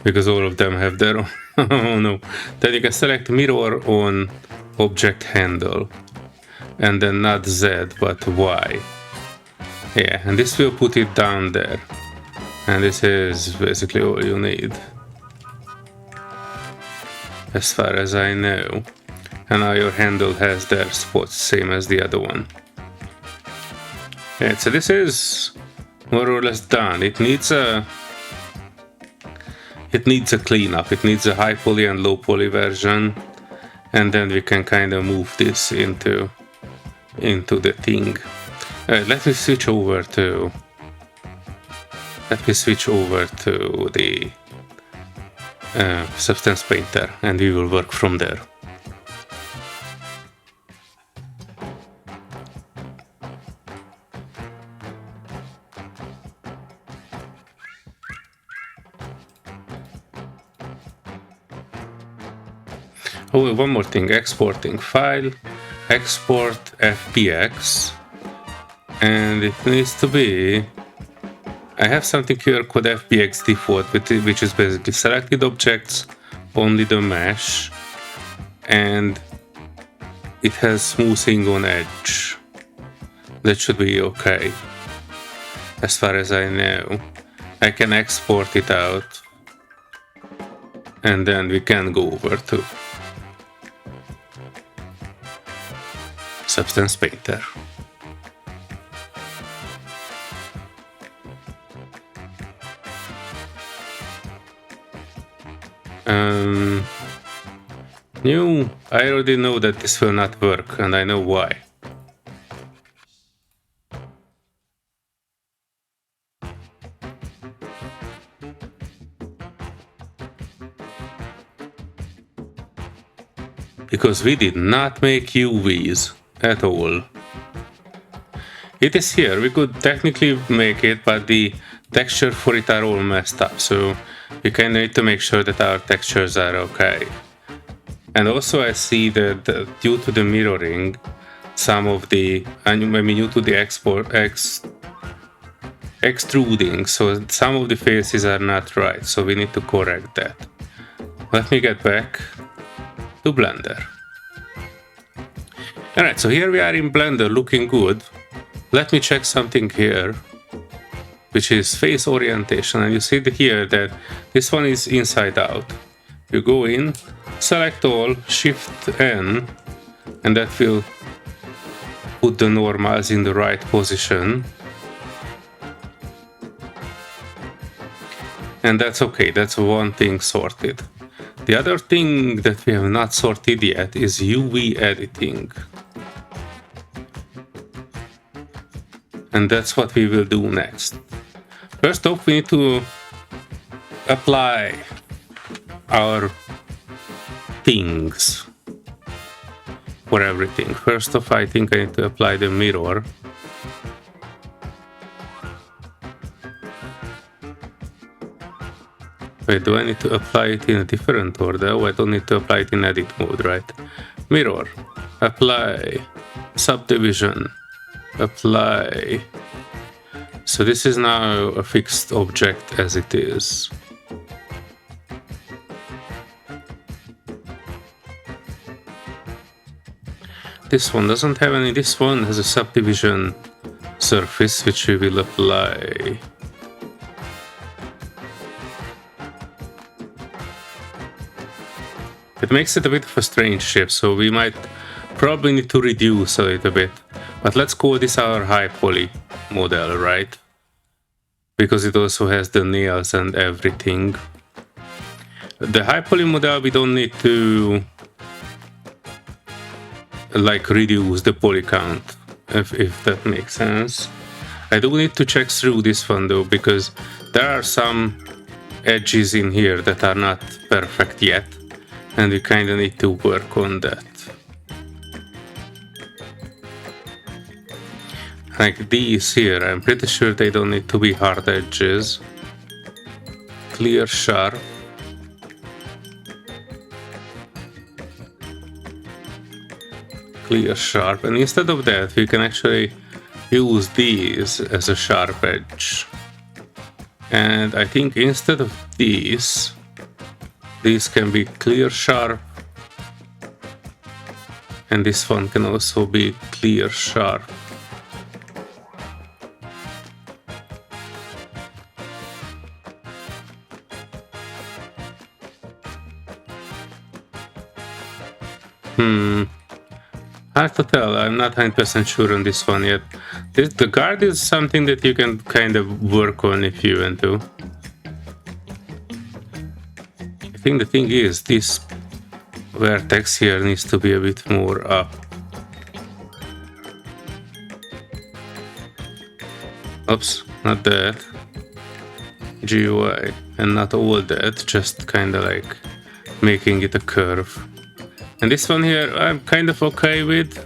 because all of them have their own. Oh no. Then you can select mirror on object handle, and then not Z but Y. Yeah, and this will put it down there. And this is basically all you need, as far as I know. And now your handle has their spots, same as the other one. Yeah, so this is more or less done. It needs a cleanup. It needs a high poly and low poly version, and then we can kind of move this into the thing. Let me switch over to the Substance Painter, and we will work from there. Oh, one more thing, exporting file, export FBX, and it needs to be, I have something here called FBX default, which is basically selected objects, only the mesh, and it has smoothing on edge. That should be okay, as far as I know. I can export it out, and then we can go over to Substance Painter. I already know that this will not work, and I know why. Because we did not make UVs at all. It is here, we could technically make it, but the texture for it are all messed up, so we kind of need to make sure that our textures are okay. And also I see that due to the mirroring, some of the, due to the extruding, so some of the faces are not right, so we need to correct that. Let me get back to Blender. Alright, so here we are in Blender, looking good. Let me check something here, which is face orientation, and you see here that this one is inside out. You go in, select all, Shift N, and that will put the normals in the right position. And that's okay, that's one thing sorted. The other thing that we have not sorted yet is UV editing. And that's what we will do next. First off, we need to apply our things for everything. First off, I think I need to apply the mirror. Wait, do I need to apply it in a different order? Oh, I don't need to apply it in edit mode, right? Mirror, apply, subdivision, apply. So this is now a fixed object as it is. This one doesn't have any, this one has a subdivision surface which we will apply. It makes it a bit of a strange shape, so we might probably need to reduce a little bit. But let's call this our high poly model, right? Because it also has the nails and everything. The high poly model, we don't need to like reduce the poly count if that makes sense. I do need to check through this one though, because there are some edges in here that are not perfect yet, and we kind of need to work on that. Like these here, I'm pretty sure they don't need to be hard edges. Clear, sharp. Clear, sharp, and instead of that we can actually use these as a sharp edge. And I think instead of these can be clear, sharp, and this one can also be clear, sharp. Hard to tell, I'm not 100% sure on this one yet. The guard is something that you can kind of work on if you want to. I think the thing is, this vertex here needs to be a bit more up. Oops, not that. GUI, and not all that, just kinda like making it a curve. And this one here, I'm kind of okay with.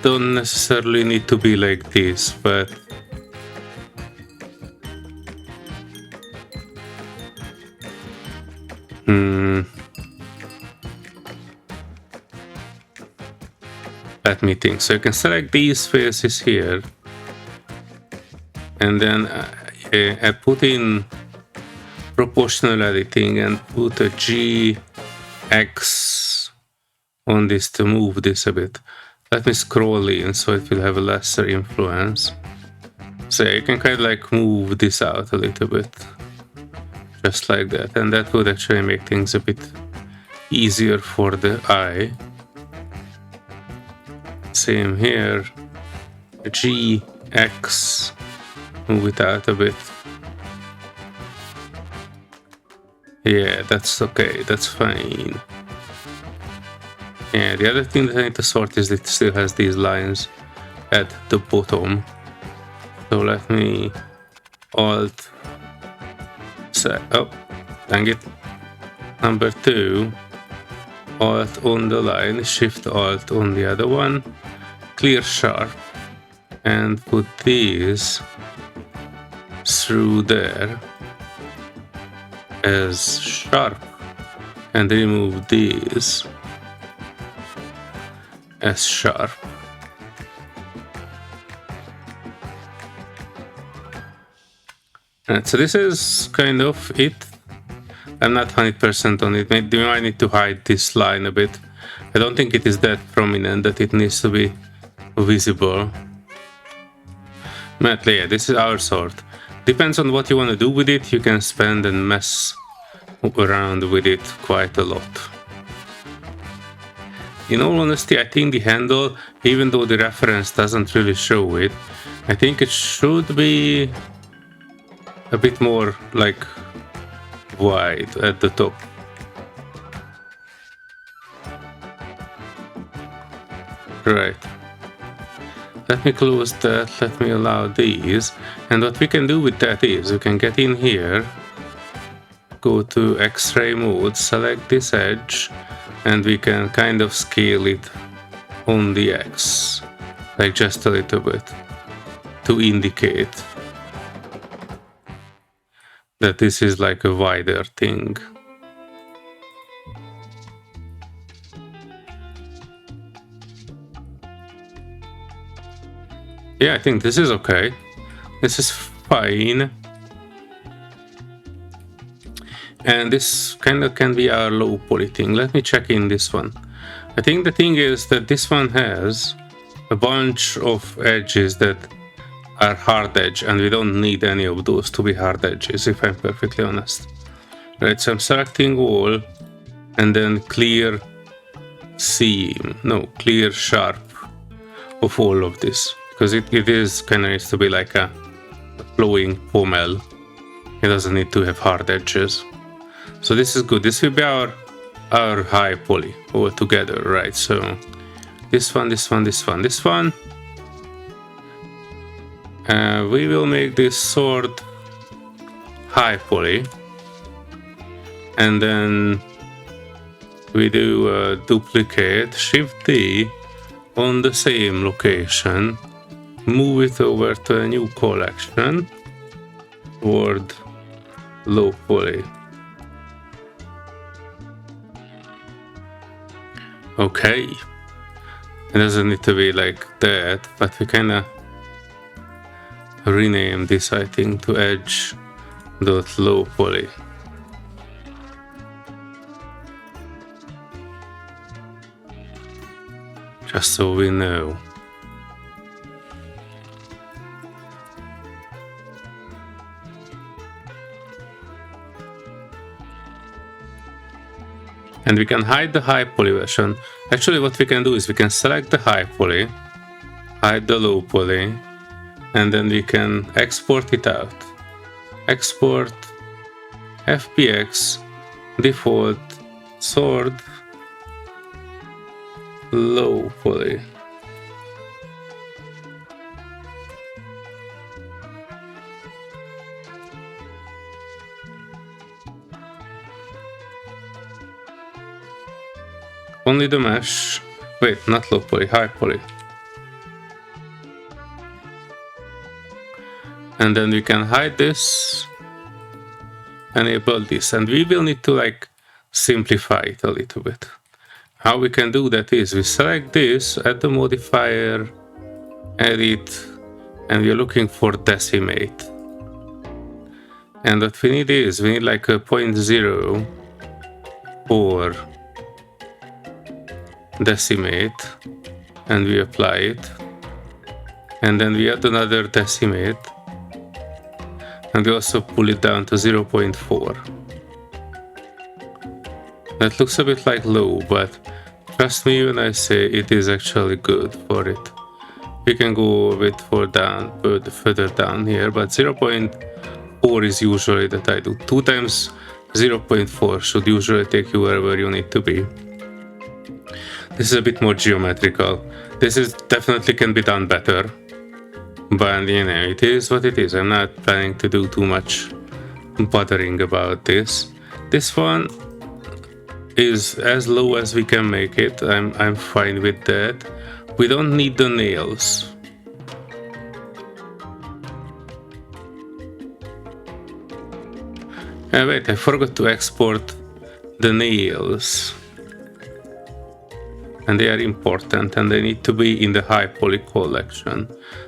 Don't necessarily need to be like this, but let me think. So you can select these faces here, and then I put in proportional editing and put a GX on this to move this a bit. Let me scroll in so it will have a lesser influence. So you can kind of like move this out a little bit, just like that, and that would actually make things a bit easier for the eye. Same here, GX, move it out a bit. Yeah, that's okay, that's fine. Yeah, the other thing that I need to sort is it still has these lines at the bottom. So let me Alt set, oh, dang it. Number 2, Alt on the line, Shift Alt on the other one, clear sharp, and put these through there as sharp, and remove these as sharp. And so this is kind of it. I'm not 100% on it. Maybe I need to hide this line a bit. I don't think it is that prominent that it needs to be visible. But yeah, this is our sort. Depends on what you want to do with it. You can spend and mess around with it quite a lot. In all honesty, I think the handle, even though the reference doesn't really show it, I think it should be a bit more like wide at the top. Right. Let me close that, let me allow these. And what we can do with that is we can get in here, go to X-ray mode, select this edge, and we can kind of scale it on the X, like just a little bit, to indicate that this is like a wider thing. Yeah, I think this is okay. This is fine. And this kind of can be our low poly thing. Let me check in this one. I think the thing is that this one has a bunch of edges that are hard edge, and we don't need any of those to be hard edges, if I'm perfectly honest. Right, so I'm selecting all, and then clear seam, no, clear sharp of all of this, because it is kind of needs to be like a flowing pommel. It doesn't need to have hard edges. So this is good. This will be our high poly all together, right? So This one, this one, this one, this one. We will make this sword high poly. And then we do a duplicate, Shift D on the same location, move it over to a new collection, word low poly. Okay, it doesn't need to be like that, but we can rename this, I think, to edge.low poly. Just so we know. And we can hide the high poly version. Actually, what we can do is we can select the high poly, hide the low poly, and then we can export it out. Export FBX default sword low poly. Only the mesh. Wait, not low poly, high poly. And then we can hide this, enable this, and we will need to like simplify it a little bit. How we can do that is we select this, add the modifier, edit, and we're looking for decimate. And what we need is we need like a 0.0 for decimate, and we apply it, and then we add another decimate, and we also pull it down to 0.4. That looks a bit like low, but trust me when I say it is actually good for it. We can go a bit further down here, but 0.4 is usually that I do. 2 times 0.4 should usually take you wherever you need to be. This is a bit more geometrical. This is definitely can be done better, but you know, it is what it is. I'm not planning to do too much bothering about this. This one is as low as we can make it. I'm fine with that. We don't need the nails. Wait, I forgot to export the nails. And they are important, and they need to be in the high poly collection.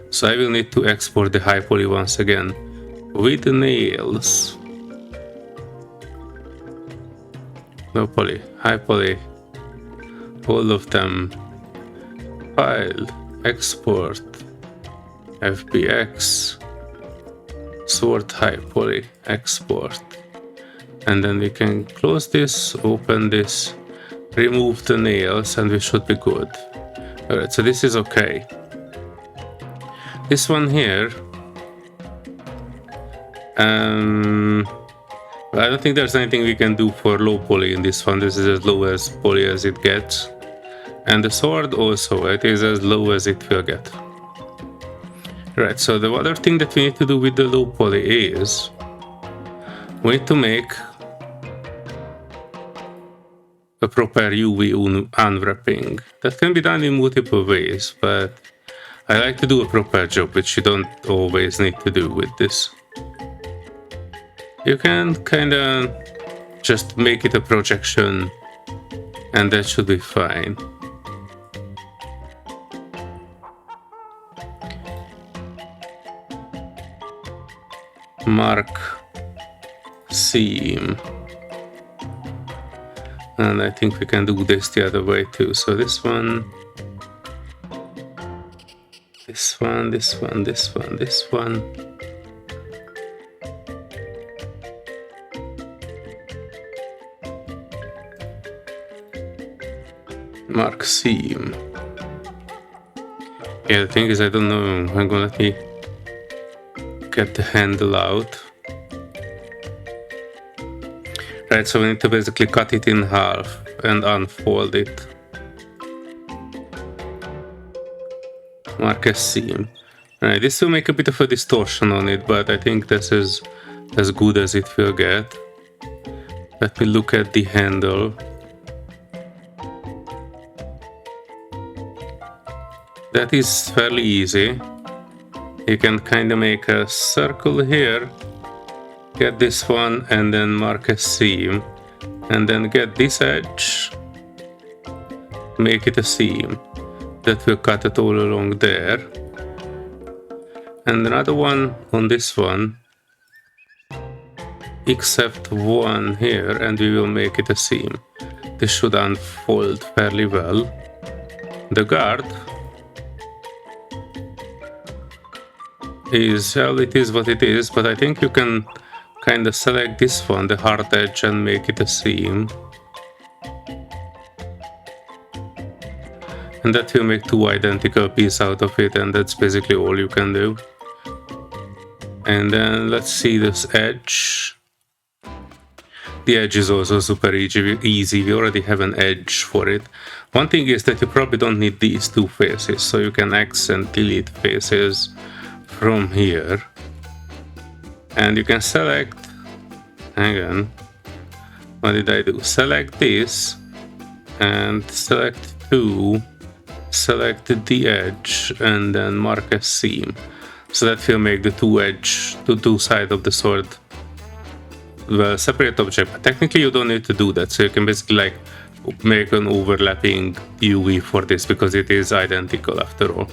So I will need to export the high poly once again with the nails. Low poly, high poly, all of them. File, export, FBX, sort high poly, export. And then we can close this, open this, remove the nails, and we should be good. Alright, so this is okay. This one here, I don't think there's anything we can do for low poly in this one. This is as low as poly as it gets. And the sword also, it is as low as it will get. Right, so the other thing that we need to do with the low poly is we need to make a proper UV unwrapping. That can be done in multiple ways, but I like to do a proper job, which you don't always need to do with this. You can kinda just make it a projection, and that should be fine. Mark seam. And I think we can do this the other way too. So this one, this one, this one, this one, this one. Mark seam. Yeah, the thing is, I don't know. I'm gonna let me get the handle out. Right, so we need to basically cut it in half and unfold it. Marquez seam. Alright, this will make a bit of a distortion on it, but I think this is as good as it will get. Let me look at the handle. That is fairly easy. You can kind of make a circle here, get this one, and then mark a seam, and then get this edge, make it a seam. That will cut it all along there. And another one on this one, except one here, and we will make it a seam. This should unfold fairly well. The guard is, well, it is what it is, but I think you can kind of select this one, the hard edge, and make it a seam. And that will make two identical pieces out of it, and that's basically all you can do. And then let's see this edge. The edge is also super easy. We already have an edge for it. One thing is that you probably don't need these two faces, so you can X and delete faces from here. And you can select, hang on, what did I do? Select this and select two, select the edge, and then mark a seam. So that will make the two sides of the sword, well, separate object. But technically you don't need to do that, so you can basically like make an overlapping UV for this because it is identical after all.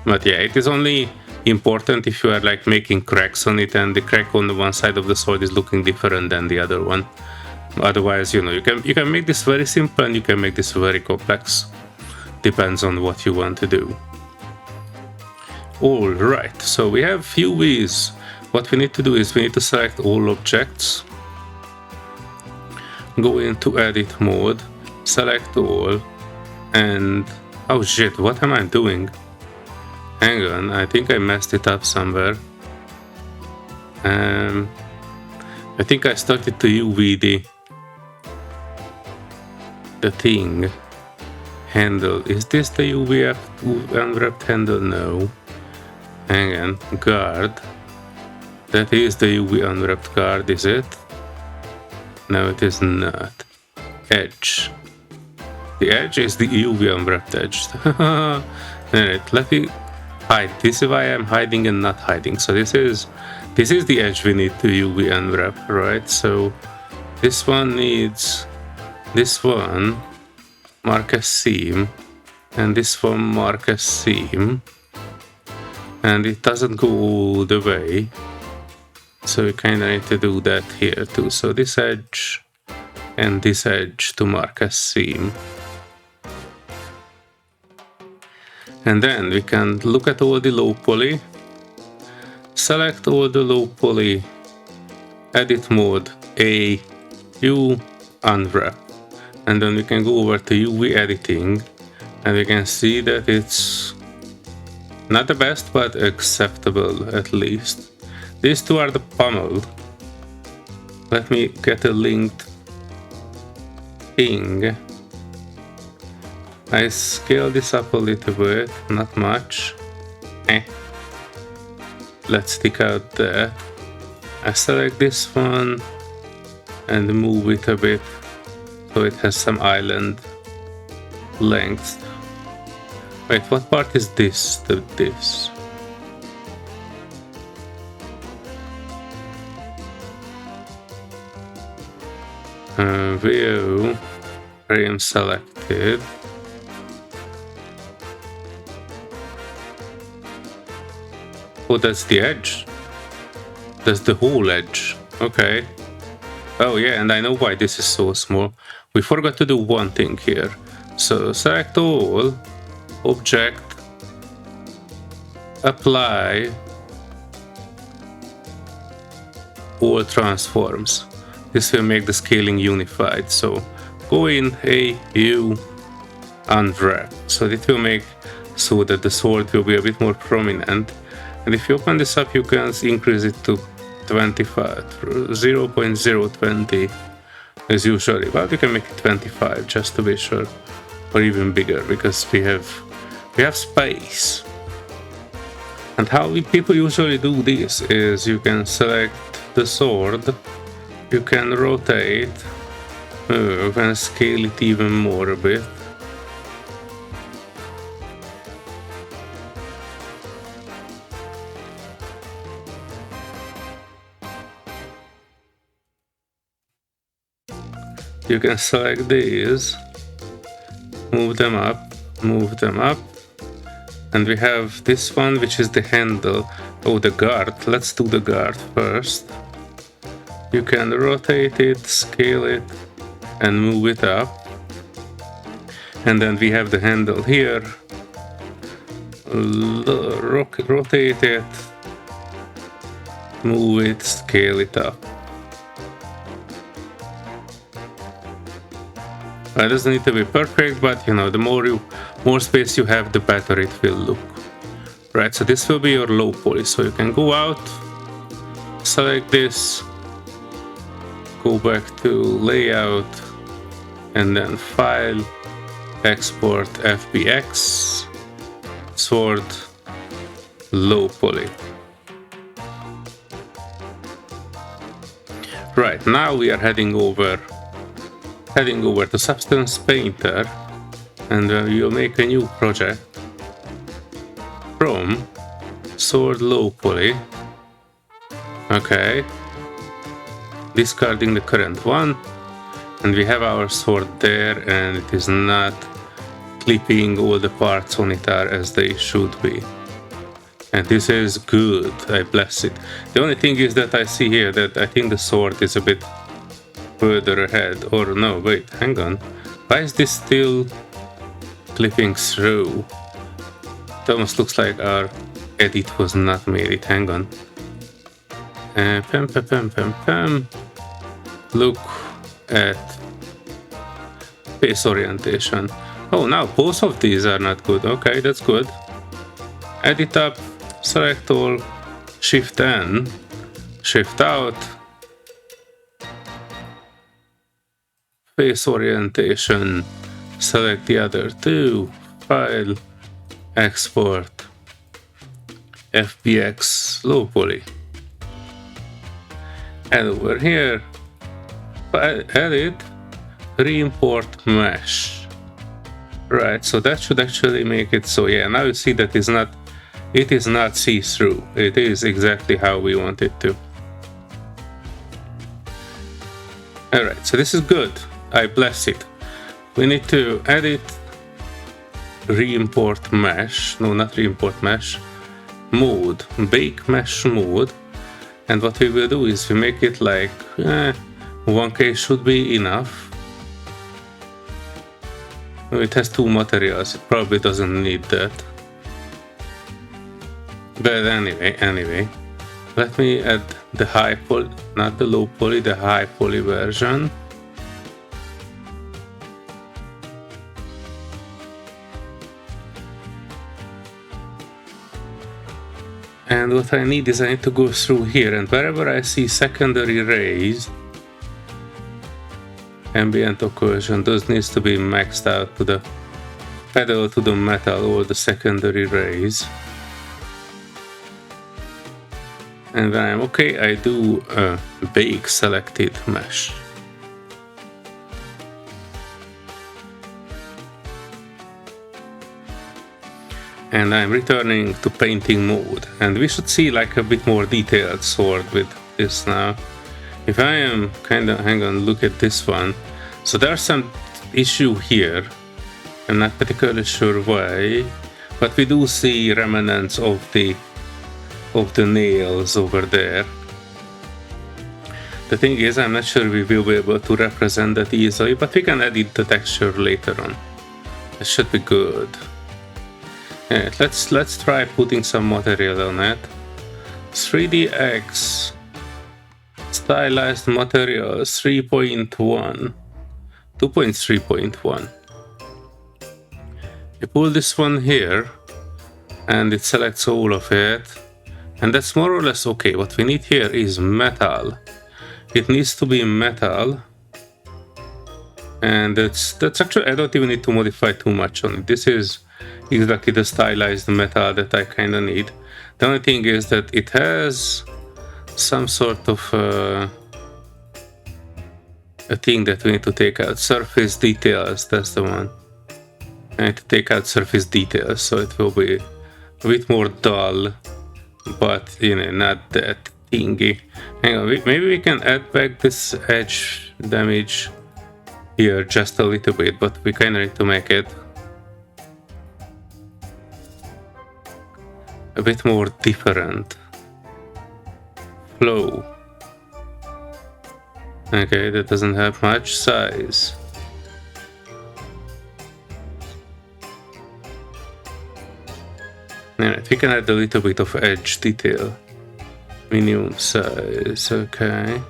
But yeah, it is only important if you are like making cracks on it and the crack on the one side of the sword is looking different than the other one. Otherwise, you know, you can make this very simple and you can make this very complex. Depends on what you want to do. Alright, so we have UVs. What we need to do is we need to select all objects, go into edit mode, select all, and oh shit, what am I doing? Hang on, I think I messed it up somewhere. I think I started to UV the thing. Handle. Is this the UV unwrapped handle? No. Hang on. Guard. That is the UV unwrapped guard, is it? No, it is not. Edge. The edge is the UV unwrapped edge. Alright, let me hide. This is why I'm hiding and not hiding. So this is the edge we need to UV unwrap, right? So this one needs this one, mark a seam, and this one mark a seam, and it doesn't go all the way, so we kind of need to do that here too. So this edge and this edge to mark a seam. And then we can look at all the low poly, select all the low poly, edit mode, A, U, unwrap. And then we can go over to UV editing and we can see that it's not the best, but acceptable at least. These two are the pummel. Let me get a linked thing. I scale this up a little bit, not much. Let's take out that. I select this one and move it a bit so it has some island length. Wait, what part is this? This. View, frame selected. Oh, that's the edge. That's the whole edge. Okay. Oh yeah, and I know why this is so small. We forgot to do one thing here. So select all, object, apply all transforms. This will make the scaling unified. So go in A, U, unwrap. So it will make so that the sword will be a bit more prominent. And if you open this up, you can increase it to 25, 0.020 as usually, but you can make it 25 just to be sure, or even bigger because we have space. And how people usually do this is you can select the sword, you can rotate, move, and scale it even more a bit. You can select these, move them up, and we have this one, which is the handle. Oh, the guard. Let's do the guard first. You can rotate it, scale it, and move it up. And then we have the handle here. Rotate it, move it, scale it up. It doesn't need to be perfect, but you know, the more space you have, the better it will look. Right, so this will be your low poly. So you can go out, select this, go back to layout, and then file, export FBX, sword, low poly. Right, now we are heading over to Substance Painter, and you'll make a new project from sword low poly. Okay, discarding the current one, and we have our sword there, and it is not clipping. All the parts on it are as they should be, and this is good. I bless it. The only thing is that I see here that I think the sword is a bit further ahead, or no, wait, hang on. Why is this still clipping through? It almost looks like our edit was not made it. Hang on. Look at face orientation. Oh, now both of these are not good. Okay, that's good. Edit up, select all, Shift N, Shift out, face orientation, select the other two, file, export, FBX low poly. And over here, edit, re-import mesh. Right, so that should actually make it so, yeah, now you see that it is not see-through. It is exactly how we want it to. Alright, so this is good. I bless it. We need to edit, re-import mesh. No, not re-import mesh. Mode, bake mesh mode. And what we will do is we make it like 1K should be enough. It has two materials. It probably doesn't need that. But anyway, let me add the high poly, not the low poly, the high poly version. And what I need is I need to go through here, and wherever I see secondary rays, ambient occlusion, those needs to be maxed out to the pedal to the metal, all the secondary rays. And when I'm okay, I do a bake selected mesh. And I'm returning to painting mode, and we should see like a bit more detailed sword with this now. If I am hang on, look at this one. So there's some issue here. I'm not particularly sure why, but we do see remnants of the nails over there. The thing is, I'm not sure we will be able to represent that easily, but we can edit the texture later on. It should be good. Yeah, let's try putting some material on it. 3DX stylized material 3.1, 2.3.1. You pull this one here, and it selects all of it, and that's more or less okay. What we need here is metal. It needs to be metal, and that's actually, I don't even need to modify too much on it. This is exactly the stylized metal that I kind of need. The only thing is that it has some sort of a thing that we need to take out. Surface details, that's the one. I need to take out surface details, so it will be a bit more dull, but you know, not that thingy. Hang on, maybe we can add back this edge damage here just a little bit, but we kind of need to make it a bit more different. Flow. Okay, that doesn't have much size. Alright, we can add a little bit of edge detail. Minimum size, okay.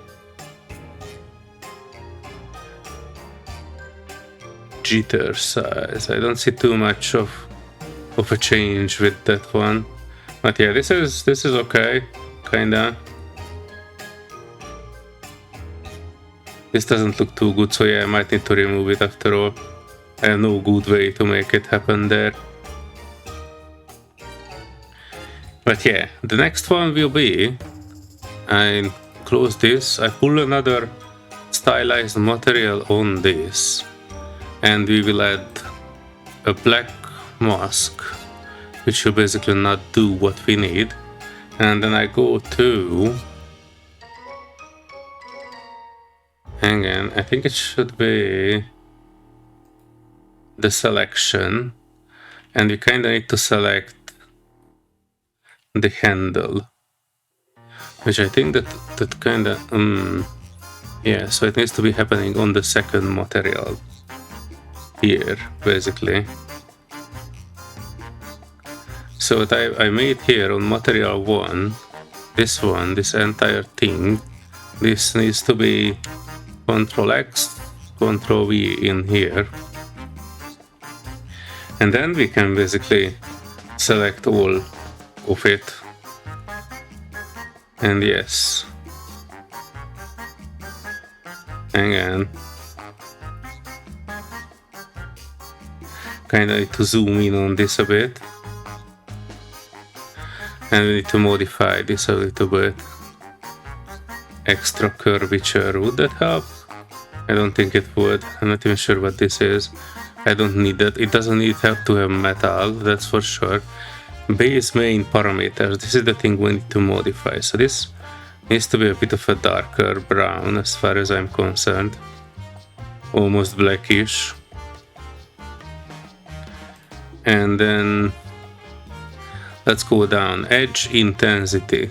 Jitter size. I don't see too much of a change with that one. But yeah, this is okay, kinda. This doesn't look too good, so yeah, I might need to remove it after all. I have no good way to make it happen there. But yeah, the next one will be, I close this, I pull another stylized material on this, and we will add a black mask, which will basically not do what we need. And then I go to, hang on, I think it should be the selection, and we kind of need to select the handle, which I think that kind of yeah, so it needs to be happening on the second material here, basically. So what I made here on material 1, this entire thing, this needs to be Ctrl X, Ctrl V in here, and then we can basically select all of it. And yes, hang on, kinda need to zoom in on this a bit, and we need to modify this a little bit. Extra curvature, would that help? I don't think it would. I'm not even sure what this is. I don't need that. It doesn't need to have metal, that's for sure. Base main parameters, this is the thing we need to modify. So this needs to be a bit of a darker brown as far as I'm concerned. Almost blackish. And then let's go down. Edge intensity.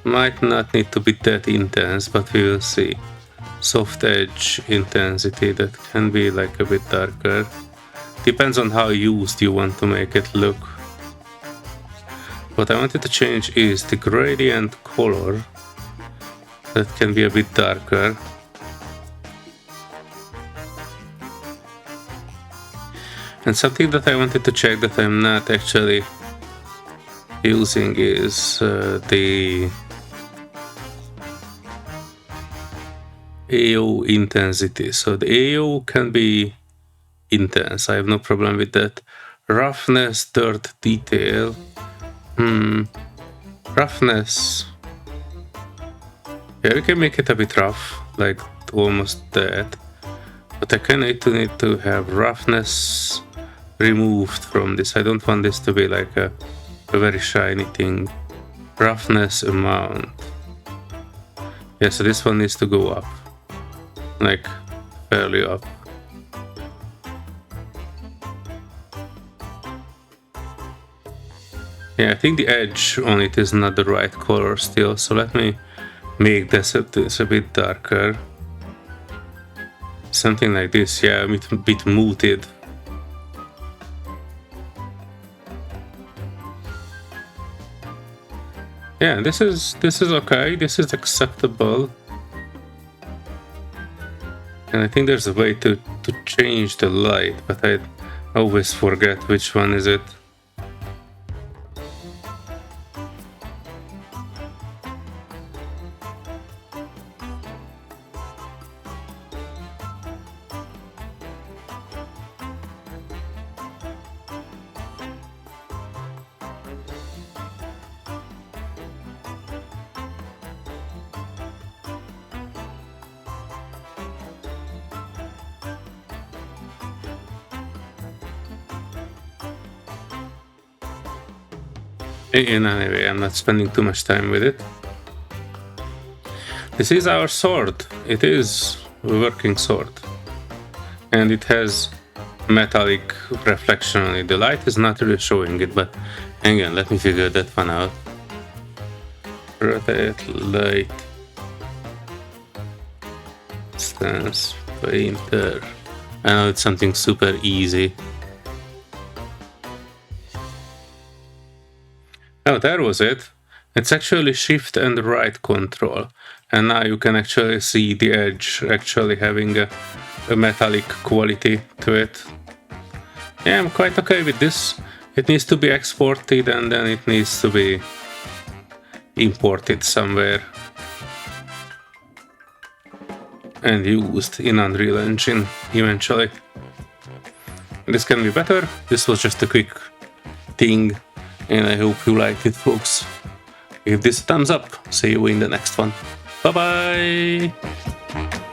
Might not need to be that intense, but we will see. Soft edge intensity, that can be like a bit darker. Depends on how used you want to make it look. What I wanted to change is the gradient color. That can be a bit darker. And something that I wanted to check that I'm not actually using is the AO intensity. So the AO can be intense, I have no problem with that. Roughness, dirt detail. Roughness. Yeah, we can make it a bit rough, like almost that. But I kind of need to have roughness removed from this. I don't want this to be like a very shiny thing. Roughness amount. Yeah, so this one needs to go up. Like, fairly up. Yeah, I think the edge on it is not the right color still, so let me make this a bit darker. Something like this, yeah, a bit muted. Yeah, this is okay, this is acceptable. And I think there's a way to change the light, but I always forget which one is it. In any way, I'm not spending too much time with it. This is our sword. It is a working sword. And it has metallic reflection on it. The light is not really showing it, but hang on, let me figure that one out. Rotate, light, stance, painter. I know it's something super easy. Oh, there was it. It's actually shift and right control. And now you can actually see the edge actually having a metallic quality to it. Yeah, I'm quite okay with this. It needs to be exported and then it needs to be imported somewhere and used in Unreal Engine eventually. This can be better. This was just a quick thing and I hope you liked it, folks. Give this a thumbs up. See you in the next one. Bye bye!